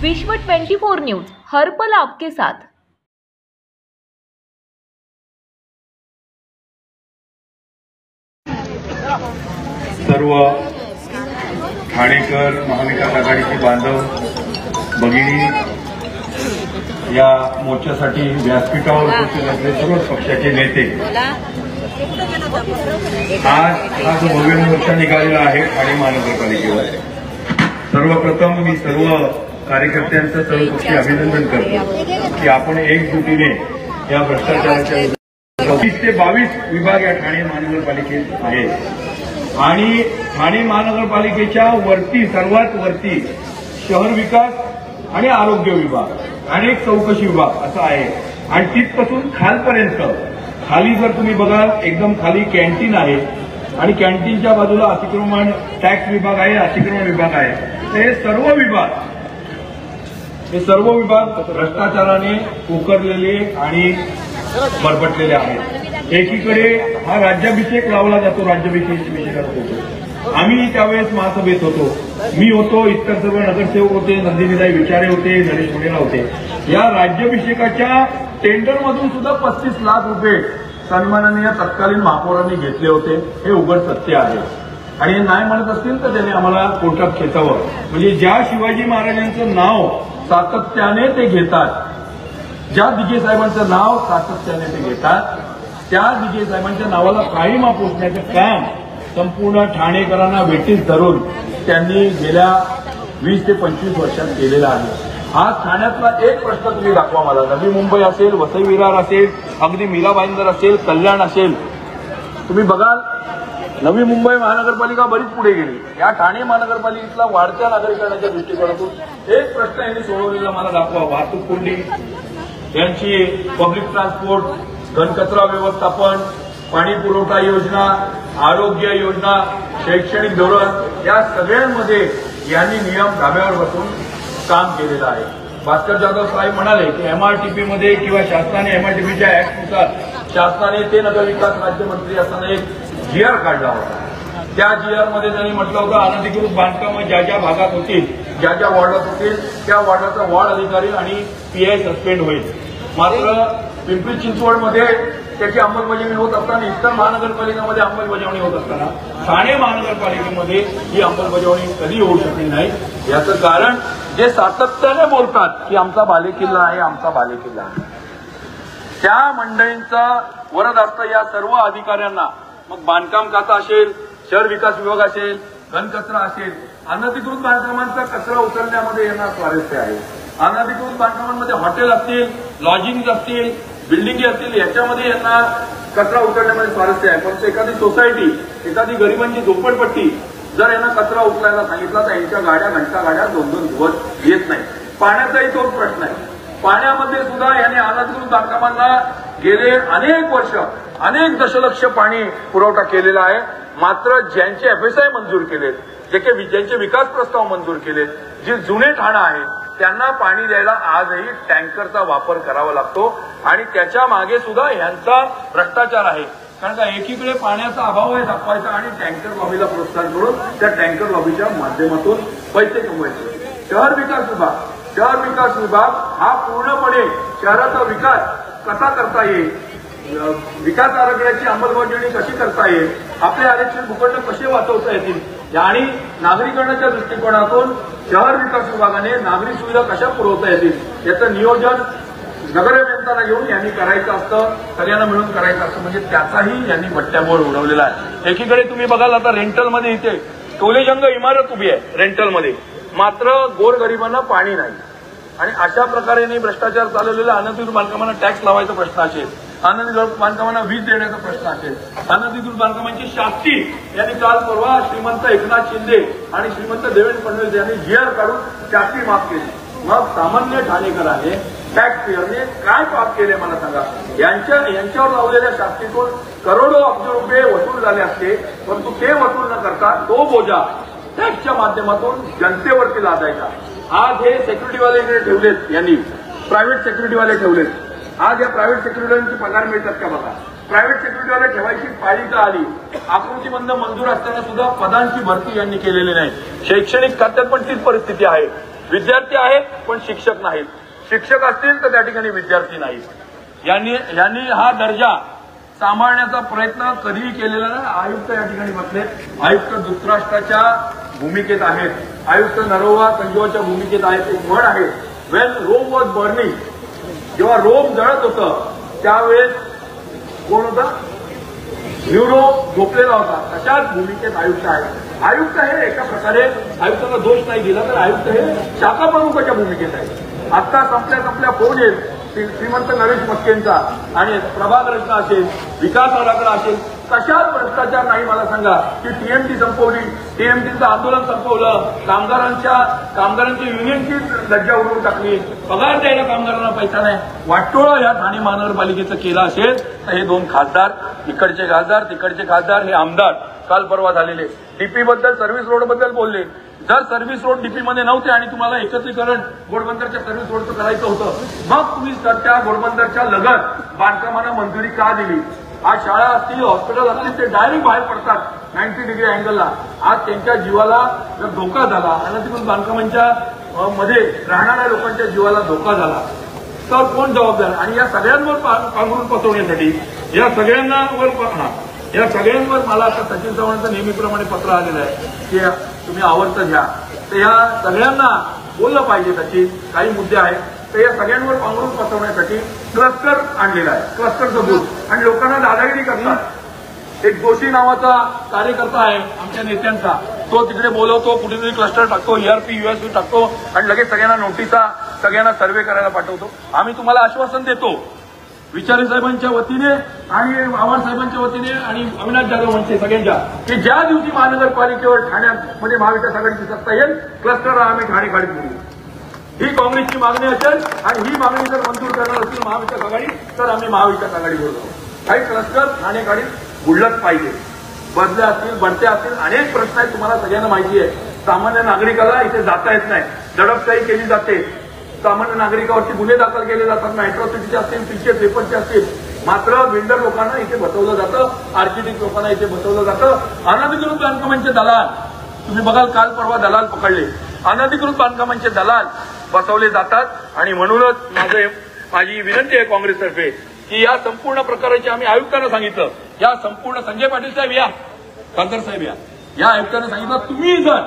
विश्व 24 न्यूज हर पल आपके साथ। सर्व ठाणेकर महाविकास आघाडीचे बांधव भगिनी या मोर्चासाठी व्यासपीठावर उपस्थित असलेले सर्व पक्षाचे नेते, आज हा जो भव्य मोर्चा निघालेला आहे ठाणे महानगरपालिकेवर, सर्वप्रथम मी सर्व कार्यकर्त्यांचं सर्वपक्षीय अभिनंदन करतो की आपण एकजुटीने या भ्रष्टाचाराच्या 24 ते 22 विभाग या ठाणे महानगरपालिकेत आहेत आणि ठाणे महानगरपालिकेच्या वरती सर्वात वरती शहर विकास आणि आरोग्य विभाग, अनेक चौकशी विभाग असा आहे आणि तिथपासून खालपर्यंत, खाली जर तुम्ही बघाल एकदम खाली कॅन्टीन आहे आणि कॅन्टीनच्या बाजूला अतिक्रमण टॅक्स विभाग आहे, अतिक्रमण विभाग आहे। हे सर्व विभाग भ्रष्टाचाराने पोखरलेले आणि बरबटलेले आहेत। एकीकडे हा राज्याभिषेक लावला जातो, राज्याभिषेक होतो। आम्ही त्यावेळेस महासभेत होतो, मी होतो, इतर सर्व नगरसेवक होते, नंदिनीताई विचारे होते, गणेश मुंडेला होते। या राज्याभिषेकाच्या टेंडरमधून सुद्धा 35 लाख रुपये सन्माननीय तत्कालीन महापौरांनी घेतले होते, हे उघड सत्य आहे। आणि नाही म्हणत असतील तर त्यांनी आम्हाला कोर्टात खेचावं। म्हणजे ज्या शिवाजी महाराजांचं नाव सातत्याने ते घेतात, ज्या दिघे साहेबांचं नाव सातत्याने ते घेतात, त्या दिघे साहेबांच्या नावाला काळीमा पोचण्याचं काम संपूर्ण ठाणेकरांना वेठीस धरून त्यांनी गेल्या 20 ते 25 वर्षात केलेला आहे। आज ठाण्यातला एक प्रश्न तुम्ही दाखवा मला, नवी मुंबई असेल, वसई विरार असेल, अगदी मीरा भाईंदर असेल, कल्याण असेल, तुम्ही बघाल नवी मुंबई महानगरपालिका बरीच पुढे गेली। या ठाणे महानगरपालिकेतला वाढत्या नागरिकांच्या दृष्टिकोनातून एक प्रश्न यांनी सोडवलेला मला दाखवा। वाहतूक कोंडी, यांची पब्लिक ट्रान्सपोर्ट, घनकचरा व्यवस्थापन, पाणी पुरवठा योजना, आरोग्य योजना, शैक्षणिक धोरण, या सगळ्यांमध्ये यांनी नियम धाब्यावर बसून काम केलेलं आहे। भास्कर जाधव साहेब म्हणाले की एमआरटीपी मध्ये किंवा शासनाने एमआरटीपीच्या ऍक्टनुसार शासनाने ते नगरविकास राज्यमंत्री असताना एक जीआर काढला होता। त्या जीआर मध्ये त्यांनी म्हटलं होतं अनधिकृत बांधकामं ज्या ज्या भागात होतील, ज्या ज्या वॉर्डात होतील, त्या वॉर्डाचा वॉर्ड अधिकारी आणि पीआय सस्पेंड होईल। मात्र पिंपरी चिंचवडमध्ये त्याची अंमलबजावणी होत असताना, इतर महानगरपालिकांमध्ये अंमलबजावणी होत असताना ठाणे महानगरपालिकेमध्ये ही अंमलबजावणी कधी होऊ शकली नाही। याचं कारण जे सातत्याने बोलतात की आमचा बालेकिल्ला आहे, आमचा बालेकिल्ला आहे, त्या मंडळींचा वरद असतं या सर्व अधिकाऱ्यांना। मग बांधकाम खाता असेल, शहर विकास विभाग असेल, घनकचरा असेल, अनधिकृत बांधकामांचा कचरा उचलण्यामध्ये यांना स्वारस्य आहे। अनधिकृत बांधकामांमध्ये हॉटेल असतील, लॉजिंग असतील, बिल्डिंगी असतील, याच्यामध्ये यांना कचरा उचलण्यामध्ये स्वारस्य आहे। पण एखादी सोसायटी, एखादी गरिबांची झोपडपट्टी जर यांना कचरा उचलायला सांगितला तर यांच्या गाड्या, घंटा गाड्या 2-2 दिवस येत नाही। पाण्याचाही तोच प्रश्न आहे। पाण्यामध्ये सुद्धा यांनी अनधिकृत बांधकामांना गेले अनेक वर्ष, अनेक दशलक्ष पाणी पुरवठा केलेला आहे। मात्र ज्यांचे एफएसआय मंजूर केलेत, ज्यांचे विकास प्रस्ताव मंजूर केलेत, जे जुने ठाणं आहे, त्यांना पाणी द्यायला आजही टँकरचा वापर करावा लागतो आणि त्याच्या मागे सुद्धा यांचा भ्रष्टाचार आहे। कारण का एकीकडे पाण्याचा अभाव आहे दाखवायचा आणि टँकर लॉबीला प्रोत्साहन करून त्या टँकर लॉबीच्या माध्यमातून पैसे कमवायचे। शहर विकास विभाग हा पूर्णपणे शहराचा विकास कसा करता येईल, विकास आराखड्याची अंमलबजावणी कशी करता येईल, आपले आरक्षण भूखंड कसे वाचवता येतील आणि नागरिकांच्या दृष्टिकोनातून शहर विकास विभागाने नागरी सुविधा कशा पुरवता येतील याचं नियोजन नगर अभियंत्यांना घेऊन यांनी करायचं असतं, सगळ्यांना मिळून करायचं असतं। म्हणजे त्याचाही यांनी बट्ट्याबोळ उडवलेला आहे। एकीकडे तुम्ही बघाल आता रेंटलमध्ये इथे टोलेजंग इमारत उभी आहे रेंटलमध्ये, मात्र गोरगरिबांना पाणी नाही आणि अशा प्रकारे भ्रष्टाचार चालवलेला अनधिकृत बांधकामांना टॅक्स लावायचा प्रश्न असेल, अनधिकृत बांधकामांना वीज देण्याचा प्रश्न असेल, अनधिकृत बांधकामांची शास्ती यांनी काल परवा श्रीमंत एकनाथ शिंदे आणि श्रीमंत देवेंद्र फडणवीस यांनी जीआर काढून शास्ती माफ केली। मग सामान्य ठाणेकरांनी, टॅक्स पेअरने काय पाप केले मला सांगा? यांच्यावर लावलेल्या शास्तीतून करोडो अब्ज रुपये वसूल झाले असते, परंतु ते वसूल न करता तो बोजा टॅक्सच्या माध्यमातून जनतेवरती लादायचा। आज हे सेक्युरिटीवाले इकडे ठेवलेत, यांनी प्रायव्हेट सेक्युरिटीवाले ठेवलेत। आज या प्रायव्हेट सेक्युरिटीवाल्यांची पगार मिळतात का बघा। प्रायव्हेट सेक्युरिटीवाले ठेवायची पाळी का आली? आकृतीबंध मंजूर असताना सुद्धा पदांची भरती यांनी केलेली नाही। शैक्षणिक खात्यात पण तीच परिस्थिती आहे। विद्यार्थी आहेत पण शिक्षक नाहीत, शिक्षक असतील तर त्या ठिकाणी विद्यार्थी नाहीत। यांनी हा दर्जा सांभाळण्याचा प्रयत्न कधीही केलेला नाही। आयुक्त या ठिकाणी बसले, आयुक्त धृतराष्ट्राच्या भूमिकेत आहेत, आयुक्त नरोवा संजीवाच्या भूमिकेत आहेत। एक म्हण आहे, वेन रोम वॉज बर्निंग, जेव्हा रोम जळत होतं त्यावेळेस कोण होता? न्यूरो झोपलेला होता, तशाच भूमिकेत आयुक्त आहे। आयुक्त हे एका प्रकारे आयुक्ताला दोष नाही दिला तर आयुक्त हे शाखा प्रमुखाच्या भूमिकेत आहे। आता संपल्या फोन येईल श्रीमंत नरेश मस्केंचा आणि प्रभाग रचना असेल, विकास आराखडा असेल, कशात भ्रष्टाचार नाही मला सांगा? की टीएमटी संपवली, टीएमटीचं आंदोलन संपवलं, कामगारांची युनियनची लज्जा उडवून टाकली, पगार द्यायला कामगारांना पैसा नाही, वाटोळं या ठाणे महानगरपालिकेचं केलं असेल तर हे दोन खासदार, इकडचे खासदार तिकडचे खासदार, हे आमदार काल परवा झालेले डीपी बद्दल सर्व्हिस रोड बद्दल बोलले। जर सर्व्हिस रोड डीपी मध्ये नव्हते आणि तुम्हाला एकत्रीकरण घोडबंदरच्या सर्व्हिस रोडचं करायचं होतं, मग तुम्ही त्या घोडबंदरच्या लगत बांधकामांना मंजुरी का दिली? आज शाळा असतील, हॉस्पिटल असतील, ते डायरेक्ट बाहेर पडतात 90 डिग्री अँगलला। आज त्यांच्या जीवाला जर धोका झाला आणि तिकडून बांधकामांच्या मध्ये राहणाऱ्या लोकांच्या जीवाला धोका झाला तर कोण जबाबदार? आणि या सगळ्यांवर पांघरून पसरवण्यासाठी या सगळ्यांवर मला आता सचिन चव्हाणांचं नेहमीप्रमाणे पत्र आलेलं आहे की तुम्ही आवर्त घ्या। तर या सगळ्यांना बोललं पाहिजे, त्याची काही मुद्दे आहेत तर या सगळ्यांवर पांघरून पसरवण्यासाठी क्लस्टर आणलेला आहे, क्लस्टरचं बूथ, आणि लोकांना दादागिरी करतात। एक जोशी नावाचा कार्यकर्ता आहे आमच्या नेत्यांचा, तो तिकडे बोलवतो, कुठेतरी क्लस्टर टाकतो, ERP USP टाकतो आणि लगेच सगळ्यांना नोटिसा, सगळ्यांना सर्व्हे करायला पाठवतो। आम्ही तुम्हाला आश्वासन देतो विचारे साहेबांच्या वतीने आणि आव्हाड साहेबांच्या वतीने आणि अविनाश जाधव म्हणते सगळ्यांच्या, की ज्या दिवशी महानगरपालिकेवर ठाण्यामध्ये महाविकास आघाडीची सत्ता येईल, क्लस्टर आम्ही ठाणे काढीत घेऊ। ही काँग्रेसची मागणी असेल आणि ही मागणी जर मंजूर करणार असेल महाविकास आघाडी तर आम्ही महाविकास आघाडीवर जाऊ। काही क्लस्टर ठाणे काढीत बुडलंच पाहिजे। बदल्या असतील, बढत्या असतील, अनेक प्रश्न आहेत, तुम्हाला सगळ्यांना माहिती आहे। सामान्य नागरिकाला इथे जाता येत नाही, दडपशाही केली जाते, सामान्य नागरिकावरती गुन्हे दाखल केले जातात, अॅट्रॉसिटीचे असतील, पीचे पेपरचे असतील, मात्र बिल्डर लोकांना इथे बसवलं जातं, आर्किटेक्ट लोकांना इथे बसवलं जातं। अनधिकृत बांधकामांचे दलाल तुम्ही बघाल, काल परवा दलाल पकडले, अनधिकृत बांधकामांचे दलाल बसवले जातात। आणि म्हणूनच माझी विनंती आहे काँग्रेसतर्फे की या संपूर्ण प्रकाराची आम्ही आयुक्तांना सांगितलं, या संपूर्ण संजय पाटील साहेब या, खासदार साहेब या आयुक्तांना सांगितलं, तुम्ही जर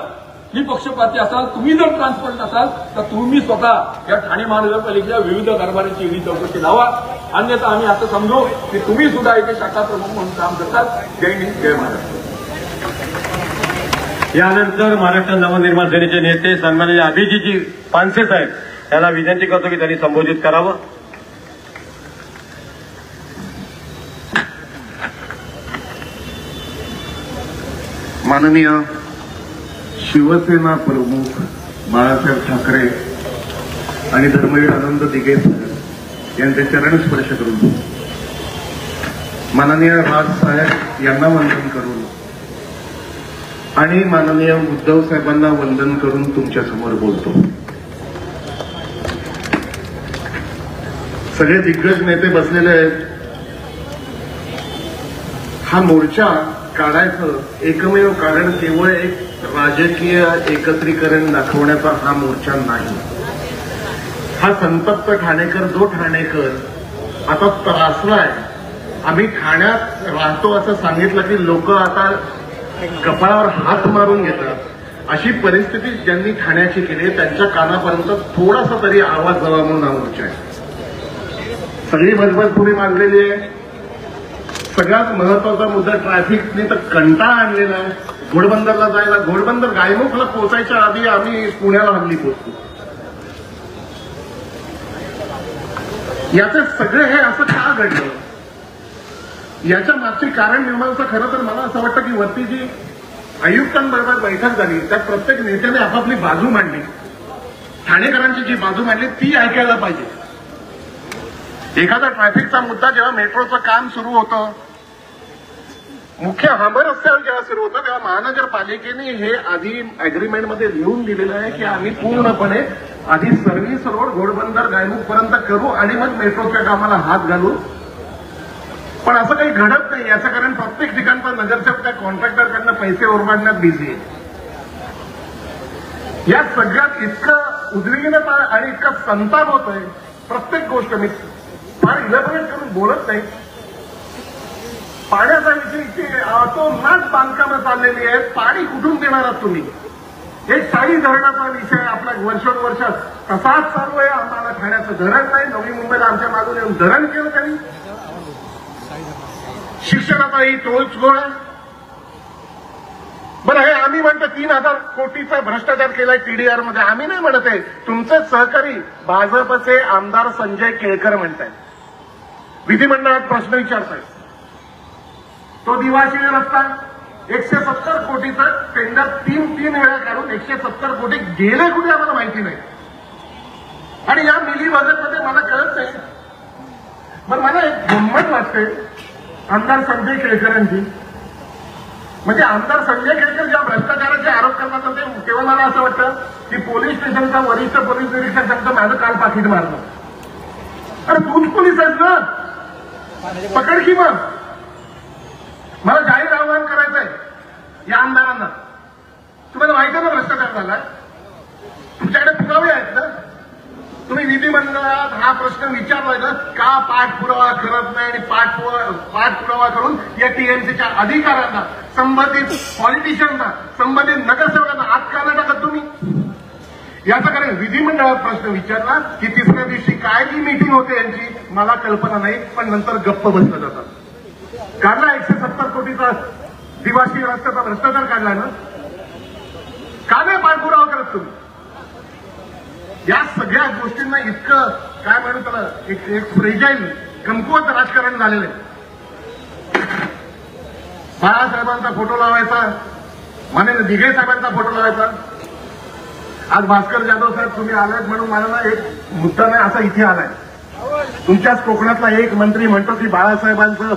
निपक्षपाती असाल, तुम्ही जर ट्रान्सपरंट असाल तर तुम्ही स्वतः या ठाणे महानगरपालिकेच्या विविध कारभाराची वेगळी चौकशी लावा, अन्यथा आम्ही असं समजू की तुम्ही सुद्धा इथे शाखा प्रमुख म्हणून काम करतात। जय हिंद, जय महाराष्ट्र। यानंतर महाराष्ट्र नवनिर्माण सेनेचे नेते सन्माननीय अभिजीतजी पानसे साहेब यांना विनंती करतो की त्यांनी संबोधित करावं। माननीय शिवसेना प्रमुख बाळासाहेब ठाकरे आणि धर्मवीर आनंद दिघे साहेब यांचे चरण स्पर्श करून, माननीय राज साहेब यांना वंदन करून आणि माननीय उद्धव साहेबांना वंदन करून तुमच्या समोर बोलतो। सगळे दिग्गज नेते बसलेले आहेत। हा मोर्चा काढायचं एकमेव कारण केवळ एक राजकीय एकत्रीकरण दाखवण्याचा हा मोर्चा नाही। हा संतप्त ठाणेकर, जो ठाणेकर आता त्रासलाय, आम्ही ठाण्यात राहतो असं सांगितलं की लोक आता कपाळावर हात मारून घेतात, अशी परिस्थिती ज्यांनी ठाण्याची केली त्यांच्या कानापर्यंत थोडासा तरी आवाज जावा म्हणून हा मोर्चा आहे। सगळी भजबज पुढे मांडलेली आहे। सगळ्यात महत्वाचा मुद्दा ट्रॅफिकने तर कंटाळा आणलेला आहे। घोडबंदरला जायला, घोडबंदर गायमुखला पोहोचायच्या आधी आम्ही पुण्याला हल्ली पोहोचतो। याचे सगळे हे असं का घडलं, याच्या मागचे कारण मीमांसा खरं तर मला असं वाटतं की वरती जी आयुक्तांबरोबर बैठक झाली त्यात प्रत्येक नेत्याने आपापली बाजू मांडली, ठाणेकरांची जी बाजू मांडली ती ऐकायला पाहिजे। एखादा ट्रॅफिकचा मुद्दा जेव्हा मेट्रोचं काम सुरू होतं, मुख्य हांबर रस्त्यावर जेव्हा सुरू होतं, तेव्हा महानगरपालिकेने हे आधी अग्रीमेंटमध्ये लिहून दिलेलं आहे की आम्ही पूर्णपणे आधी सर्व्हिस रोड घोडबंदर गायमुख पर्यंत करू आणि मग मेट्रोच्या कामाला हात घालू। पण असं काही घडत नाही, याचं कारण प्रत्येक ठिकाणचा नगरसेवक त्या कॉन्ट्रॅक्टरकडनं पैसे उरवाडण्यात बिझी आहे। या सगळ्यात इतकं उद्विग्नता आणि इतका संताप होतोय. प्रत्येक गोष्ट मी फार इलॅबोरेट करून बोलत नाही. पाण्याचा विषयी अतोनात बांधकामं चाललेली आहेत. पाणी कुठून देणार आहात तुम्ही? एक शाही धरणाचा विषय आपला वर्षानुवर्षात तसाच चालू आहे. आम्हाला ठाण्याचं धरण नाही. नवी मुंबईला आमच्या मागून येऊन धरण केलं त्यांनी. शिक्षणाचाही तोच गोळा. बरं, हे आम्ही म्हणतो 3,000 कोटीचा भ्रष्टाचार केलाय टीडीआर मध्ये. आम्ही नाही म्हणत आहे. तुमचे सहकारी भाजपचे आमदार संजय केळकर म्हणतायत. विधिमंडळात प्रश्न विचारतायत. तो दिवाशी रस्ता 170 कोटीचा टेंडर तीन वेळा काढून 170 कोटी गेले कुठे आम्हाला माहिती नाही. आणि या मिली बजेटमध्ये मला कळत नाही. पण मला एक गंमत वाटते आमदार संजय केळकरांची. म्हणजे आमदार संजय केळकर ज्या भ्रष्टाचाराचे आरोप करतात होते तेव्हा मला असं वाटतं की पोलीस स्टेशनचा वरिष्ठ पोलीस निरीक्षक सांगतो माझं काल पाकिट मारलं. अरे तूच पोलीस आहेस ना, पकड की मग. मला जाहीर आवाहन करायचंय या आमदारांना. तुम्हाला माहिती आहे ना भ्रष्टाचार झालाय. तुमच्याकडे पुरावे आहेत ना. तुम्ही विधिमंडळात हा प्रश्न विचारलाय ना, का पाठपुरावा करत नाही आणि पाठपुरावा करून या टीएमसीच्या अधिकाऱ्यांना, संबंधित पॉलिटिशियनना, संबंधित नगरसेवकांना आत का नाही टाकत तुम्ही? याचा कारण विधिमंडळात प्रश्न विचारला की तिसऱ्या दिवशी काय जी मीटिंग होते यांची मला कल्पना नाही. पण नंतर गप्प बसलं जातात. काढला 170 कोटीचा दिवाशी रस्त्याचा भ्रष्टाचार काढलाय ना. का नाही पाठपुरावा करत तुम्ही? या सगळ्या गोष्टींना इतकं काय म्हणू त्याला एक फ्रेजाईल कमकुवत राजकारण झालेलं आहे. बाळासाहेबांचा फोटो लावायचा, माननीय दिघे साहेबांचा फोटो लावायचा. आज भास्कर जाधव साहेब तुम्ही आलात म्हणून मला ना एक मुद्दा नाही असा इथे आलाय. तुमच्याच कोकणातला एक मंत्री म्हणतो की बाळासाहेबांचं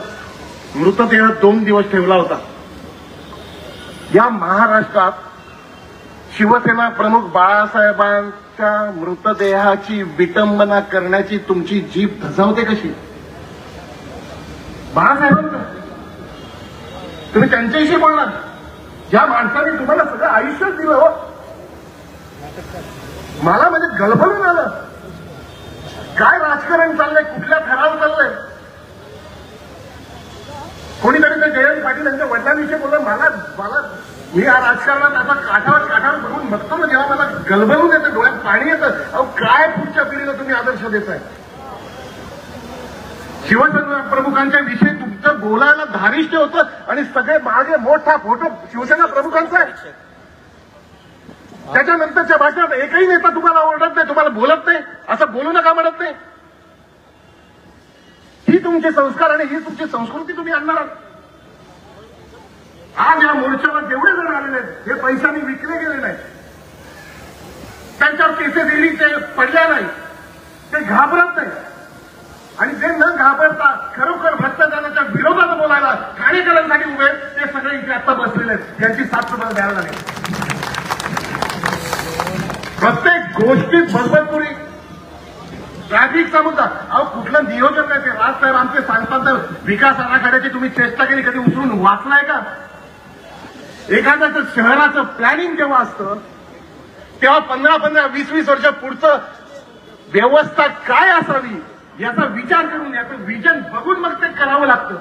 मृतदेह 2 दिवस ठेवला होता. या महाराष्ट्रात शिवसेना प्रमुख बाळासाहेबांच्या मृतदेहाची विटंबना करण्याची तुमची जीभ धजावते कशी? बाळासाहेबांचं तुम्ही त्यांच्याशी बोलणार. ज्या माणसाने तुम्हाला सगळं आयुष्य दिलं हो. मला म्हणजे गलबलून आलं. काय राजकारण चाललंय, कुठल्या थरावर चाललंय. कोणीतरी ते जयंत पाटील यांच्या वडिलांविषयी बोललं. मला मी या राजकारणात आता काठावर बघून बघतो ना, जेव्हा मला गलबलून येतं, डोळ्यात पाणी येतं. अहो काय पुढच्या पिढीला तुम्ही आदर्श देताय? शिवसेना प्रमुखांच्या विषयी तुमचं बोलायला धारिष्ट होतं आणि सगळे मागे मोठा फोटो शिवसेना प्रमुखांचा आहे. त्याच्यानंतरच्या भाषणात एकही नेता तुम्हाला ओरडत नाही, तुम्हाला बोलत नाही, असं बोलू नका म्हणत नाही. ही तुमचे संस्कार आणि ही तुमची संस्कृती तुम्ही आणणार आहात. आज या मोर्चावर जेवढे जण आलेले आहेत हे पैशाने विकले गेले नाही. त्यांच्यावर केसेस दिली ते पडल्या नाही. ते घाबरत नाही. आणि ते न घाबरता खरोखर भ्रष्टाचाराच्या विरोधात बोलायला ठाणेकरांसाठी उभे ते सगळे इथे आता बसलेले आहेत. यांची साथ तुम्हाला द्यायला लागेल. प्रत्येक गोष्टीत बळबळपुरी. ट्रॅफिकचा मुद्दा. अहो कुठलं नियोजन नाही ते राजसाहेब आमचे सांगतात तर विकास आराखड्याची तुम्ही चेष्टा केली, कधी उचलून वाचलाय का? एखाद्याचं शहराचं प्लॅनिंग जेव्हा असतं तेव्हा 15-15, 20-20 वर्ष पुढचं व्यवस्था काय असावी याचा विचार करून, याचं विजन बघून मग ते करावं लागतं.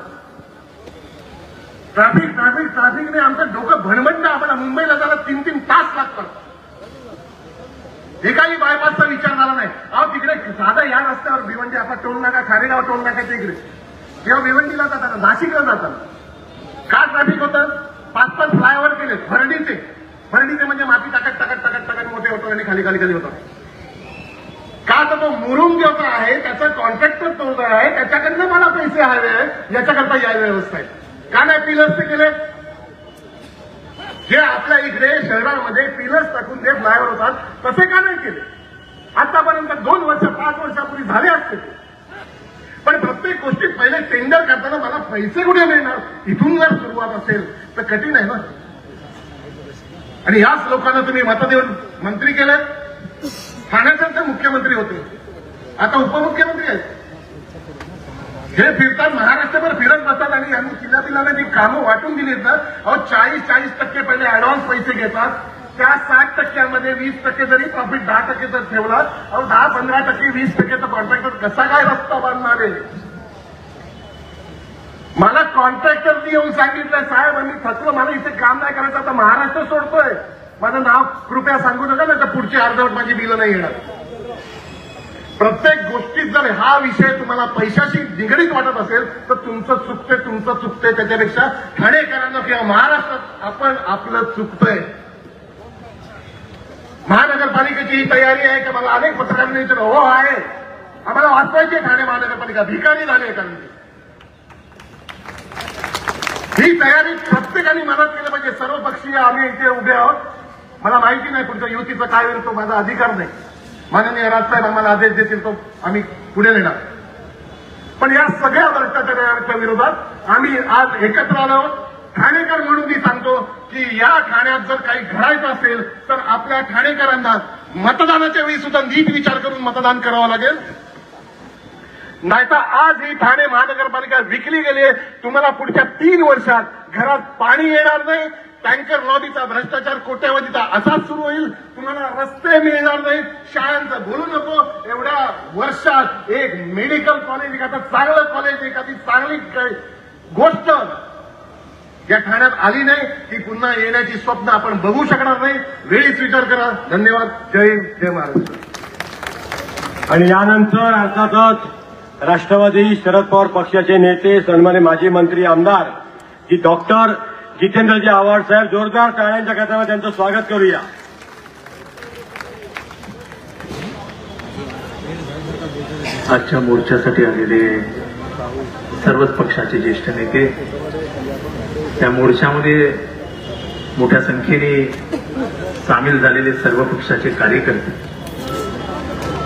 ट्रॅफिकने आमचं डोकं भणभणलं. आम्हाला मुंबईला जायला 3-3 तास लागतात. एकाही बायपासचा विचार झाला नाही. अहो तिकडे साधा या रस्त्यावर भिवंडी, आता टोल नाका, खारेगाव टोल नाकाच्या इकडे जेव्हा भिवंडीला जाताना, नाशिकला जाताना का ट्रॅफिक होतं? 5-5 फ्लायओव्हर केले भरडीचे म्हणजे माती टाकत मोठे होतो आणि खाली होतो. का तर तो मुरुम जो आहे त्याचा कॉन्ट्रॅक्टर तो जो आहे त्याच्याकडनं मला पैसे हवे आहेत, याच्याकरता या व्यवस्था आहे. का नाही पिलर्स ते केले? जे आपल्या इकडे शहरामध्ये पिलर्स टाकून जे फ्लायओव्हर होतात तसे का नाही केले? आतापर्यंत 2 वर्ष 5 वर्षापूर्वी झाले असते. पण प्रत्येक गोष्टीत पहिले टेंडर करताना मला पैसे कुठे मिळणार इथून जर सुरुवात असेल तर कठीण आहे ना. आणि याच लोकांना तुम्ही मतं देऊन मंत्री केले. ठाण्याचे ते मुख्यमंत्री होते, आता उपमुख्यमंत्री आहेत. हे फिरतात, महाराष्ट्रभर फिरत बसतात आणि यांनी किल्ला जी कामं वाटून दिलीत ना, अहो 40% पहिले ऍडव्हान्स पैसे घेतात. त्या 60% 20% जरी प्रॉफिट 10% जर ठेवला, अहो 10-15%, 20% कॉन्ट्रॅक्टर कसा काय रस्ता बांधणार आहे? मला कॉन्ट्रॅक्टरनी येऊन सांगितलं, साहेब आम्ही थकलो, मला इथे काम नाही करायचं, आता महाराष्ट्र सोडतोय, माझं नाव कृपया सांगू नका, नाही तर पुढची अर्धवट माझी बिलं नाही येणार. प्रत्येक गोष्टीत जर हा विषय तुम्हाला पैशाशी निगडीत वाटत असेल तर तुमचं चुकतंय. त्याच्यापेक्षा ठाणेकरांना किंवा महाराष्ट्रात आपण आपलं चुकतंय. महानगरपालिकेची ही तयारी आहे का? मला अनेक पत्रकारांनी विचारलं. हो आहे, आम्हाला वाचवायची ठाणे महानगरपालिका, भिकारी झाली कारण ही तयारी प्रत्येकाने मदत केली पाहिजे. सर्व पक्षीय आम्ही इथे उभे आहोत. मला माहिती नाही पुढच्या युतीचं काय होईल, तो माझा अधिकार नाही. माननीय राजसाहेब आम्हाला आदेश देतील तो आम्ही पुढे नेणार. पण या सगळ्या भ्रष्टाचाराच्या विरोधात आम्ही आज एकत्र आलो आहोत. ठाणेकर म्हणून मी सांगतो की या ठाण्यात जर काही घडायचं असेल तर आपल्या ठाणेकरांना मतदानाच्या वेळी सुद्धा नीट विचार करून मतदान करावं लागेल. नाहीतर आज ही ठाणे महानगरपालिका विकली गेली आहे. तुम्हाला पुढच्या 3 वर्षात घरात पाणी येणार नाही. टँकर लॉबीचा भ्रष्टाचार कोट्यवधीचा असाच सुरू होईल. तुम्हाला रस्ते मिळणार नाही. शाळांचं बोलू नको. एवढ्या वर्षात एक मेडिकल कॉलेज, एखादं चांगलं कॉलेज, एखादी चांगली गोष्ट या ठाण्यात आली नाही. ती पुन्हा येण्याची स्वप्न आपण बघू शकणार नाही. वेळीच विचार करा. धन्यवाद. जय हिंद, जय महाराष्ट्र. आणि यानंतर अर्थातच राष्ट्रवादी शरद पवार पक्षाचे नेते सन्माननीय माजी मंत्री आमदार की डॉक्टर जितेंद्रजी आव्हाड साहेब, जोरदार टाळ्यांच्या गजरात त्यांचं स्वागत करूया. आजच्या मोर्चासाठी आलेले सर्वच पक्षाचे ज्येष्ठ नेते, त्या मोर्चामध्ये मोठ्या संख्येने सामील झालेले सर्व पक्षाचे कार्यकर्ते,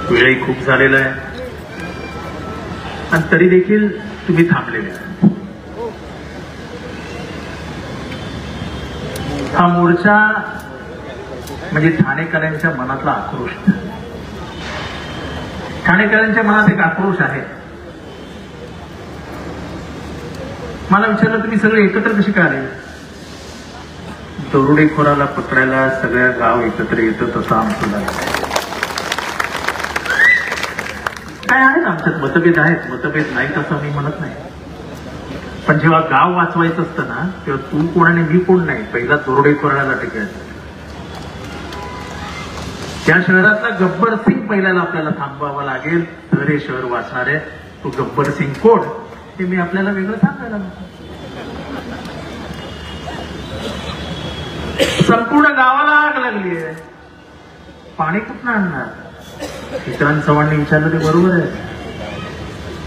वेळही खूप झालेला आहे आणि तरी देखील तुम्ही थांबलेले आहे. हा मोर्चा म्हणजे ठाणेकरांच्या मनातला आक्रोश. ठाणेकरांच्या मनात एक आक्रोश आहे. मला विचारलं, तुम्ही सगळे एकत्र कसे काय आले? दरोडेखोराला पकडायला सगळ्या गाव एकत्र येतं तसं आमचं झालं. काय आहेत आमच्यात मतभेद आहेत, मतभेद नाहीत असं मी म्हणत नाही. पण जेव्हा गाव वाचवायचं असतं ना, तेव्हा तू कोण आणि मी कोण नाही, पहिला दरोडेखोराला टिकायचं. त्या शहरातला गब्बर सिंग पहिल्याला आपल्याला थांबवावा लागेल, तर हे शहर वाचणार आहे. तो गब्बर सिंग कोण हे मी आपल्याला वेगळं सांगायला नको. संपूर्ण गावाला आग लागली आहे, पाणी कुठनं आणणार? विक्रांत चव्हाणने विचारलं ते बरोबर आहे.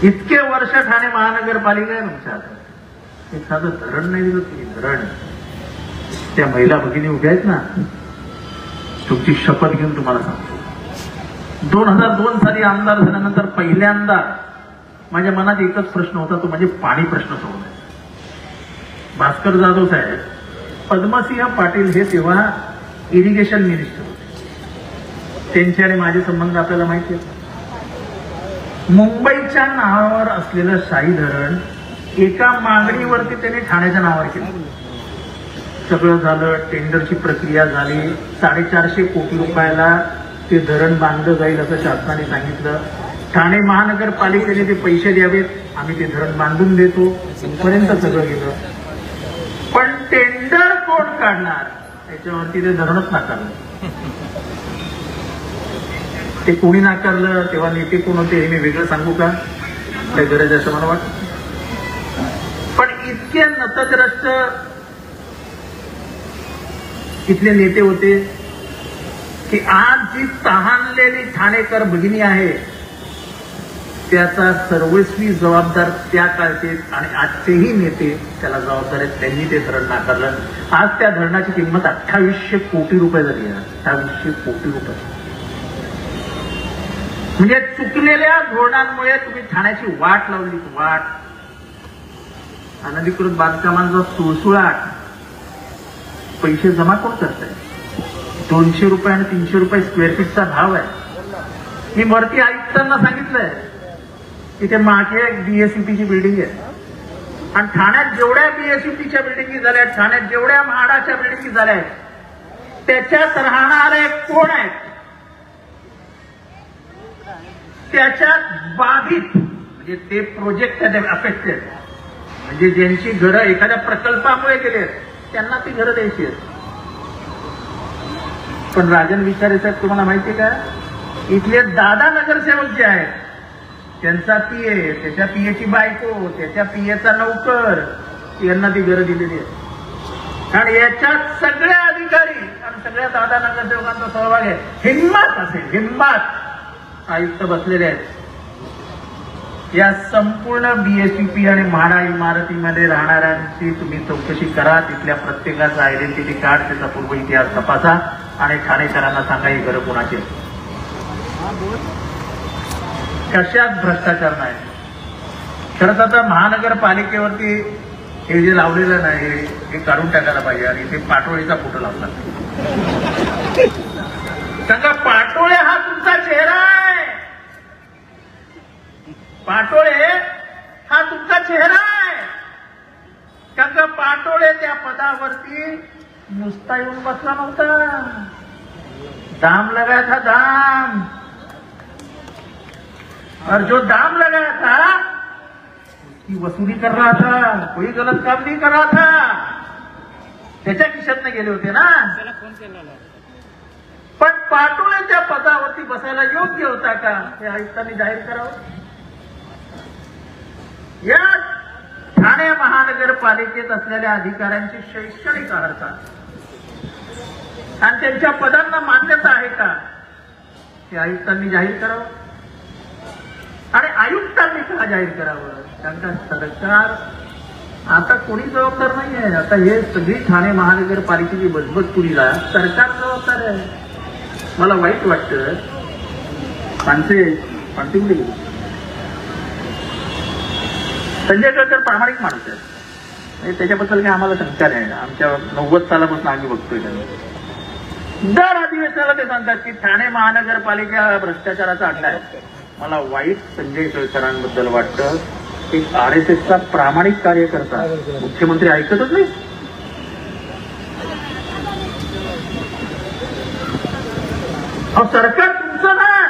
इतके वर्ष ठाणे महानगरपालिका आहे तुमच्या हातात, एखादं धरण नाही दिलं तुम्ही. धरण त्या महिला भगिनी उभ्या आहेत ना, तुमची शपथ घेऊन तुम्हाला सांगतो, 2002 साली आमदार झाल्यानंतर पहिल्यांदा माझ्या मनात एकच प्रश्न होता, तो म्हणजे पाणी प्रश्न सोडवण्याचा. भास्कर जाधव साहेब, पद्मसिंह पाटील हे तेव्हा इरिगेशन मिनिस्टर होते. त्यांचे आणि माझे संबंध आपल्याला माहिती आहेत. मुंबईच्या नावावर असलेलं शाही धरण एका मागणीवरती त्यांनी ठाण्याच्या नावावर केलं. सगळं झालं, टेंडरची प्रक्रिया झाली, 450 कोटी रुपयाला ते धरण बांधलं जाईल असं शासनाने सांगितलं. ठाणे महानगरपालिकेने ते पैसे द्यावेत, आम्ही ते धरण बांधून देतो, इथपर्यंत सगळं गेलं. पण टेंडर कोण काढणार याच्यावरती ते धरणच नाकारलं. ते कोणी नाकारलं, तेव्हा नेते कोण होते हे मी वेगळं सांगू का? काय गरज आहे असं मला वाटतं. पण इतके नतद्रष्ट इथले नेते होते की आज जी तहानलेली ठाणेकर भगिनी आहे त्याचा सर्वस्वी जबाबदार त्या काळचे आणि आजचेही नेते त्याला जबाबदार आहेत. त्यांनी ते धरण नाकारलं. आज त्या धरणाची किंमत 2800 कोटी रुपये झाली आहे. 2800 कोटी रुपये. म्हणजे चुकलेल्या धोरणांमुळे तुम्ही ठाण्याची वाट लावली. वाट अनधिकृत बांधकामांचा सुळसुळाट. पैसे जमा कोण करताय? 200 रुपये आणि 300 रुपये स्क्वेअर फीटचा भाव आहे. मी वरती आयुक्तांना सांगितलंय तिथे मागे एक बीएससीपीची बिल्डिंग आहे आणि ठाण्यात जेवढ्या बीएससीपीच्या बिल्डिंगी झाल्या, ठाण्यात जेवढ्या म्हाडाच्या बिल्डिंगी झाल्या आहेत, त्याच्यात राहणारे कोण आहेत, त्याच्यात बाधित म्हणजे ते प्रोजेक्ट अफेक्टेड म्हणजे ज्यांची घरं एखाद्या प्रकल्पामुळे गेले त्यांना ती घरं द्यायची आहेत. पण राजन विचारे साहेब तुम्हाला माहिती का, इथले दादा नगरसेवक जे आहेत त्यांचा पीए, त्याच्या पीएची बायको, त्याच्या पीएचा नौकर यांना ती घरं दिलेली आहे. आणि याच्यात सगळे अधिकारी आणि सगळ्या दादा नगरसेवकांचा सहभाग आहे. हिंमत असेल, हिंमत आयुक्त बसलेले आहेत. या संपूर्ण बीएसईपी आणि म्हाडा इमारतीमध्ये राहणाऱ्यांची तुम्ही चौकशी करा. तिथल्या प्रत्येकाचा आयडेंटिटी कार्ड, त्याचा पूर्व इतिहास तपासा आणि ठाणेकरांना सांगा ही घरं कोणाची आहेत. कशात भ्रष्टाचार नाही. खरंच आता महानगरपालिकेवरती हे जे लावलेलं नाही हे काढून टाकायला पाहिजे आणि ते पाटोळेचा फोटो लावला. सांगा पाटोळे हा तुमचा चेहरा आहे, पाटोळे हा तुमचा चेहरा आहे. कारण का पाटोळे त्या पदावरती नुसता येऊन बसला नव्हता, दाम लगाया था दाम. और जो दाम लगाया था उसकी वसूली कर रहा था, कोई गलत काम नहीं कर रहा था. त्याच्या खिशातनं गेले होते ना. पण पाटोळे त्या पदावरती बसायला योग्य होता का हे आयुक्तांनी जाहीर करावं. या ठाणे महानगरपालिकेत असलेल्या अधिकाऱ्यांची शैक्षणिक अर्हता आणि त्यांच्या पदांना मान्यता आहे का हे आयुक्तांनी जाहीर करावं. आणि आयुक्तांनी का जाहीर करावं, कारण का सरकार आता कोणी जबाबदार नाही आहे. आता हे सगळी ठाणे महानगरपालिकेची बजबजपुरीला सरकार जबाबदार आहे. मला वाईट वाटतं. पानसे संजय केळकर प्रामाणिक माणूस आहे, त्याच्याबद्दल काही आम्हाला शंका नाही. आमच्या 90 सालापासून आम्ही बघतोय त्यांना दर अधिवेशनाला ते सांगतात की ठाणे महानगरपालिका भ्रष्टाचाराचा अड्डा आहे. मला वाईट संजय केळकरांबद्दल वाटतं. एक RSSचा प्रामाणिक कार्यकर्ता मुख्यमंत्री ऐकतच नाही. सरकार तुमचं ना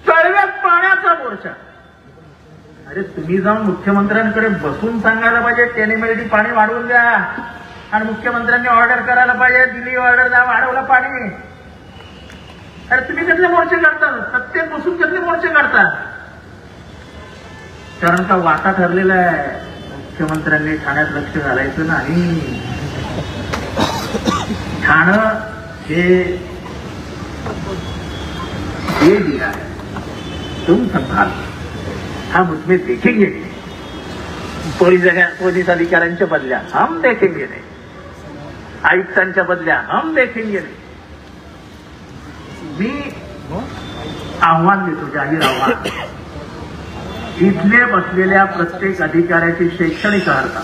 तळव्यात पाण्याचा मोर्चा. अरे तुम्ही जाऊन मुख्यमंत्र्यांकडे बसून सांगायला पाहिजे टेनिमेलिटी पाणी वाढवून द्या आणि मुख्यमंत्र्यांनी ऑर्डर करायला पाहिजे, दिली ऑर्डर द्या, वाढवलं पाणी. अरे तुम्ही कसले मोर्चे काढता, सत्तेत बसून कसले मोर्चे काढता. कारण का वाटा ठरलेला आहे, मुख्यमंत्र्यांनी ठाण्यात लक्ष घालायचं नाही. ठाणं हे दिया है, तुम संभाल, हम उसमें देखेंगे. पोलीस अधिकाऱ्यांच्या बदल्या हम देखेंगे नाही, आयुक्तांच्या बदल्या हम देखेंगे नाही. मी आव्हान देतो, जाहीर आव्हान, इथले बसलेल्या प्रत्येक अधिकाऱ्याची शैक्षणिक अर्हता,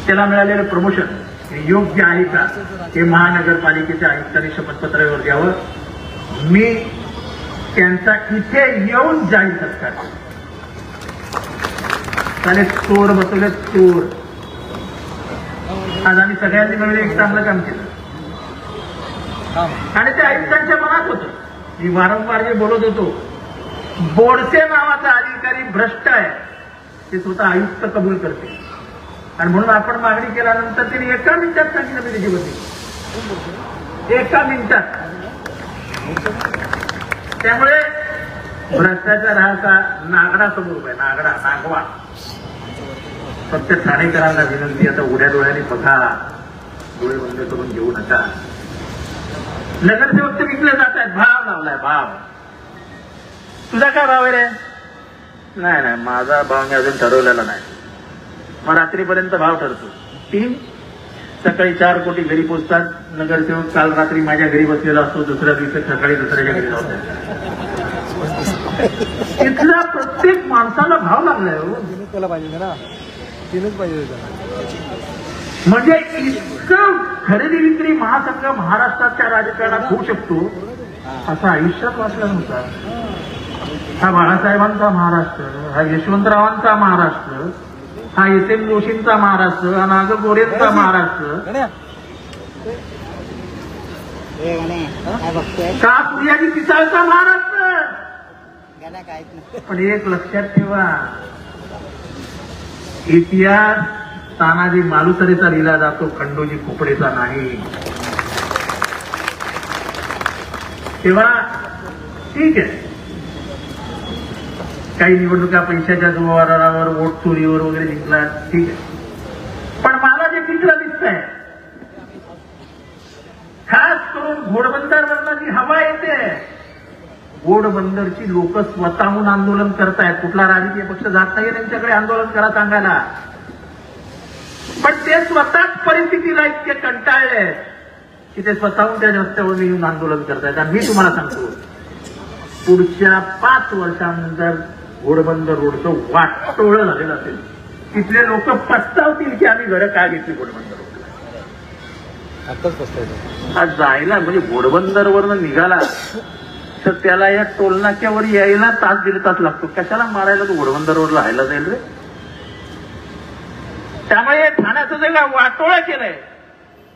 त्याला मिळालेलं प्रमोशन हे योग्य आहे का हे महानगरपालिकेच्या आयुक्तांनी शपथपत्रावर द्यावं. मी त्यांचा इथे येऊन जाहीर सत्कार त्याने चोर बसवले, चोर. आज आम्ही सगळ्यांनी मिळून एक चांगलं काम केलं आणि ते आयुक्तांच्या मनात होतं. मी वारंवार जे बोलत होतो, बोडसे नावाचा अधिकारी भ्रष्ट आहे ते स्वतः आयुक्त कबूल करते. आणि म्हणून आपण मागणी केल्यानंतर त्यांनी एका मिनिटात सांगितलं मी त्याची बदली, एका मिनिटात. त्यामुळे भ्रष्टाचार हा का नागडा समोर आहे, नागडा, नागवा. फक्त ठाणेकरांना विनंती, आता उड्या डोळ्याने बघा, डोळे बंद करून घेऊ नका. नगरसेवक तर विकले जात आहेत, भाव लावलाय, भाव. तुझा काय भाव आहे रे? नाही, माझा भाव मी अजून ठरवलेला नाही. मग रात्रीपर्यंत भाव ठरतो 3, सकाळी 4 कोटी घरी पोचतात. नगरसेवक काल रात्री माझ्या घरी बसलेला असतो, दुसऱ्या दिवशी सकाळी दुसऱ्याच्या घरी जातो. इथल्या प्रत्येक माणसाला भाव लागलाय हो. म्हणजे इतकं खरेदी विक्री महासंघ महाराष्ट्राच्या राजकारणात होऊ शकतो असं आयुष्यात वाटलं नव्हतं. हा बाळासाहेबांचा महाराष्ट्र, हा यशवंतरावांचा महाराष्ट्र, हा SM जोशींचा महाराष्ट्र, हा नाग गोरेंचा महाराष्ट्र का सूर्याजी पिसाळचा महाराष्ट्र. पण एक लक्षात ठेवा, इतिहास तानाजी मालुसरेचा लिहिला जातो, खंडोजी खोपडेचा नाही. तेव्हा ठीक आहे, काही निवडणुका पैशाच्या जोरावर वोट चोरीवर वगैरे जिंकला, ठीक आहे. पण मला जे चित्र दिसतंय, खास करून घोडबंदरवरनं जी हवा येते, घोडबंदरची लोक स्वतःहून आंदोलन करतायत. कुठला राजकीय पक्ष जात नाहीये त्यांच्याकडे आंदोलन करा सांगायला, पण ते स्वतःच परिस्थितीला इतके कंटाळले की ते स्वतःहून त्या रस्त्यावर येऊन आंदोलन करतायत. आणि मी तुम्हाला सांगतो, पुढच्या 5 वर्षांनंतर घोडबंदर रोडचं वाटोळं झालेलं असेल. तिथले लोक पस्तावतील की आम्ही घरं का घेतली घोडबंदर रोडला. आज जायला म्हणजे घोडबंदरवरनं निघाला तर त्याला या टोलनाक्यावर यायला तास 1.5 तास लागतो. कशाला मारायला तो घोडबंदरवर राहायला जाईल रे. त्यामुळे ठाण्याचं जे काय वाटोळं केलंय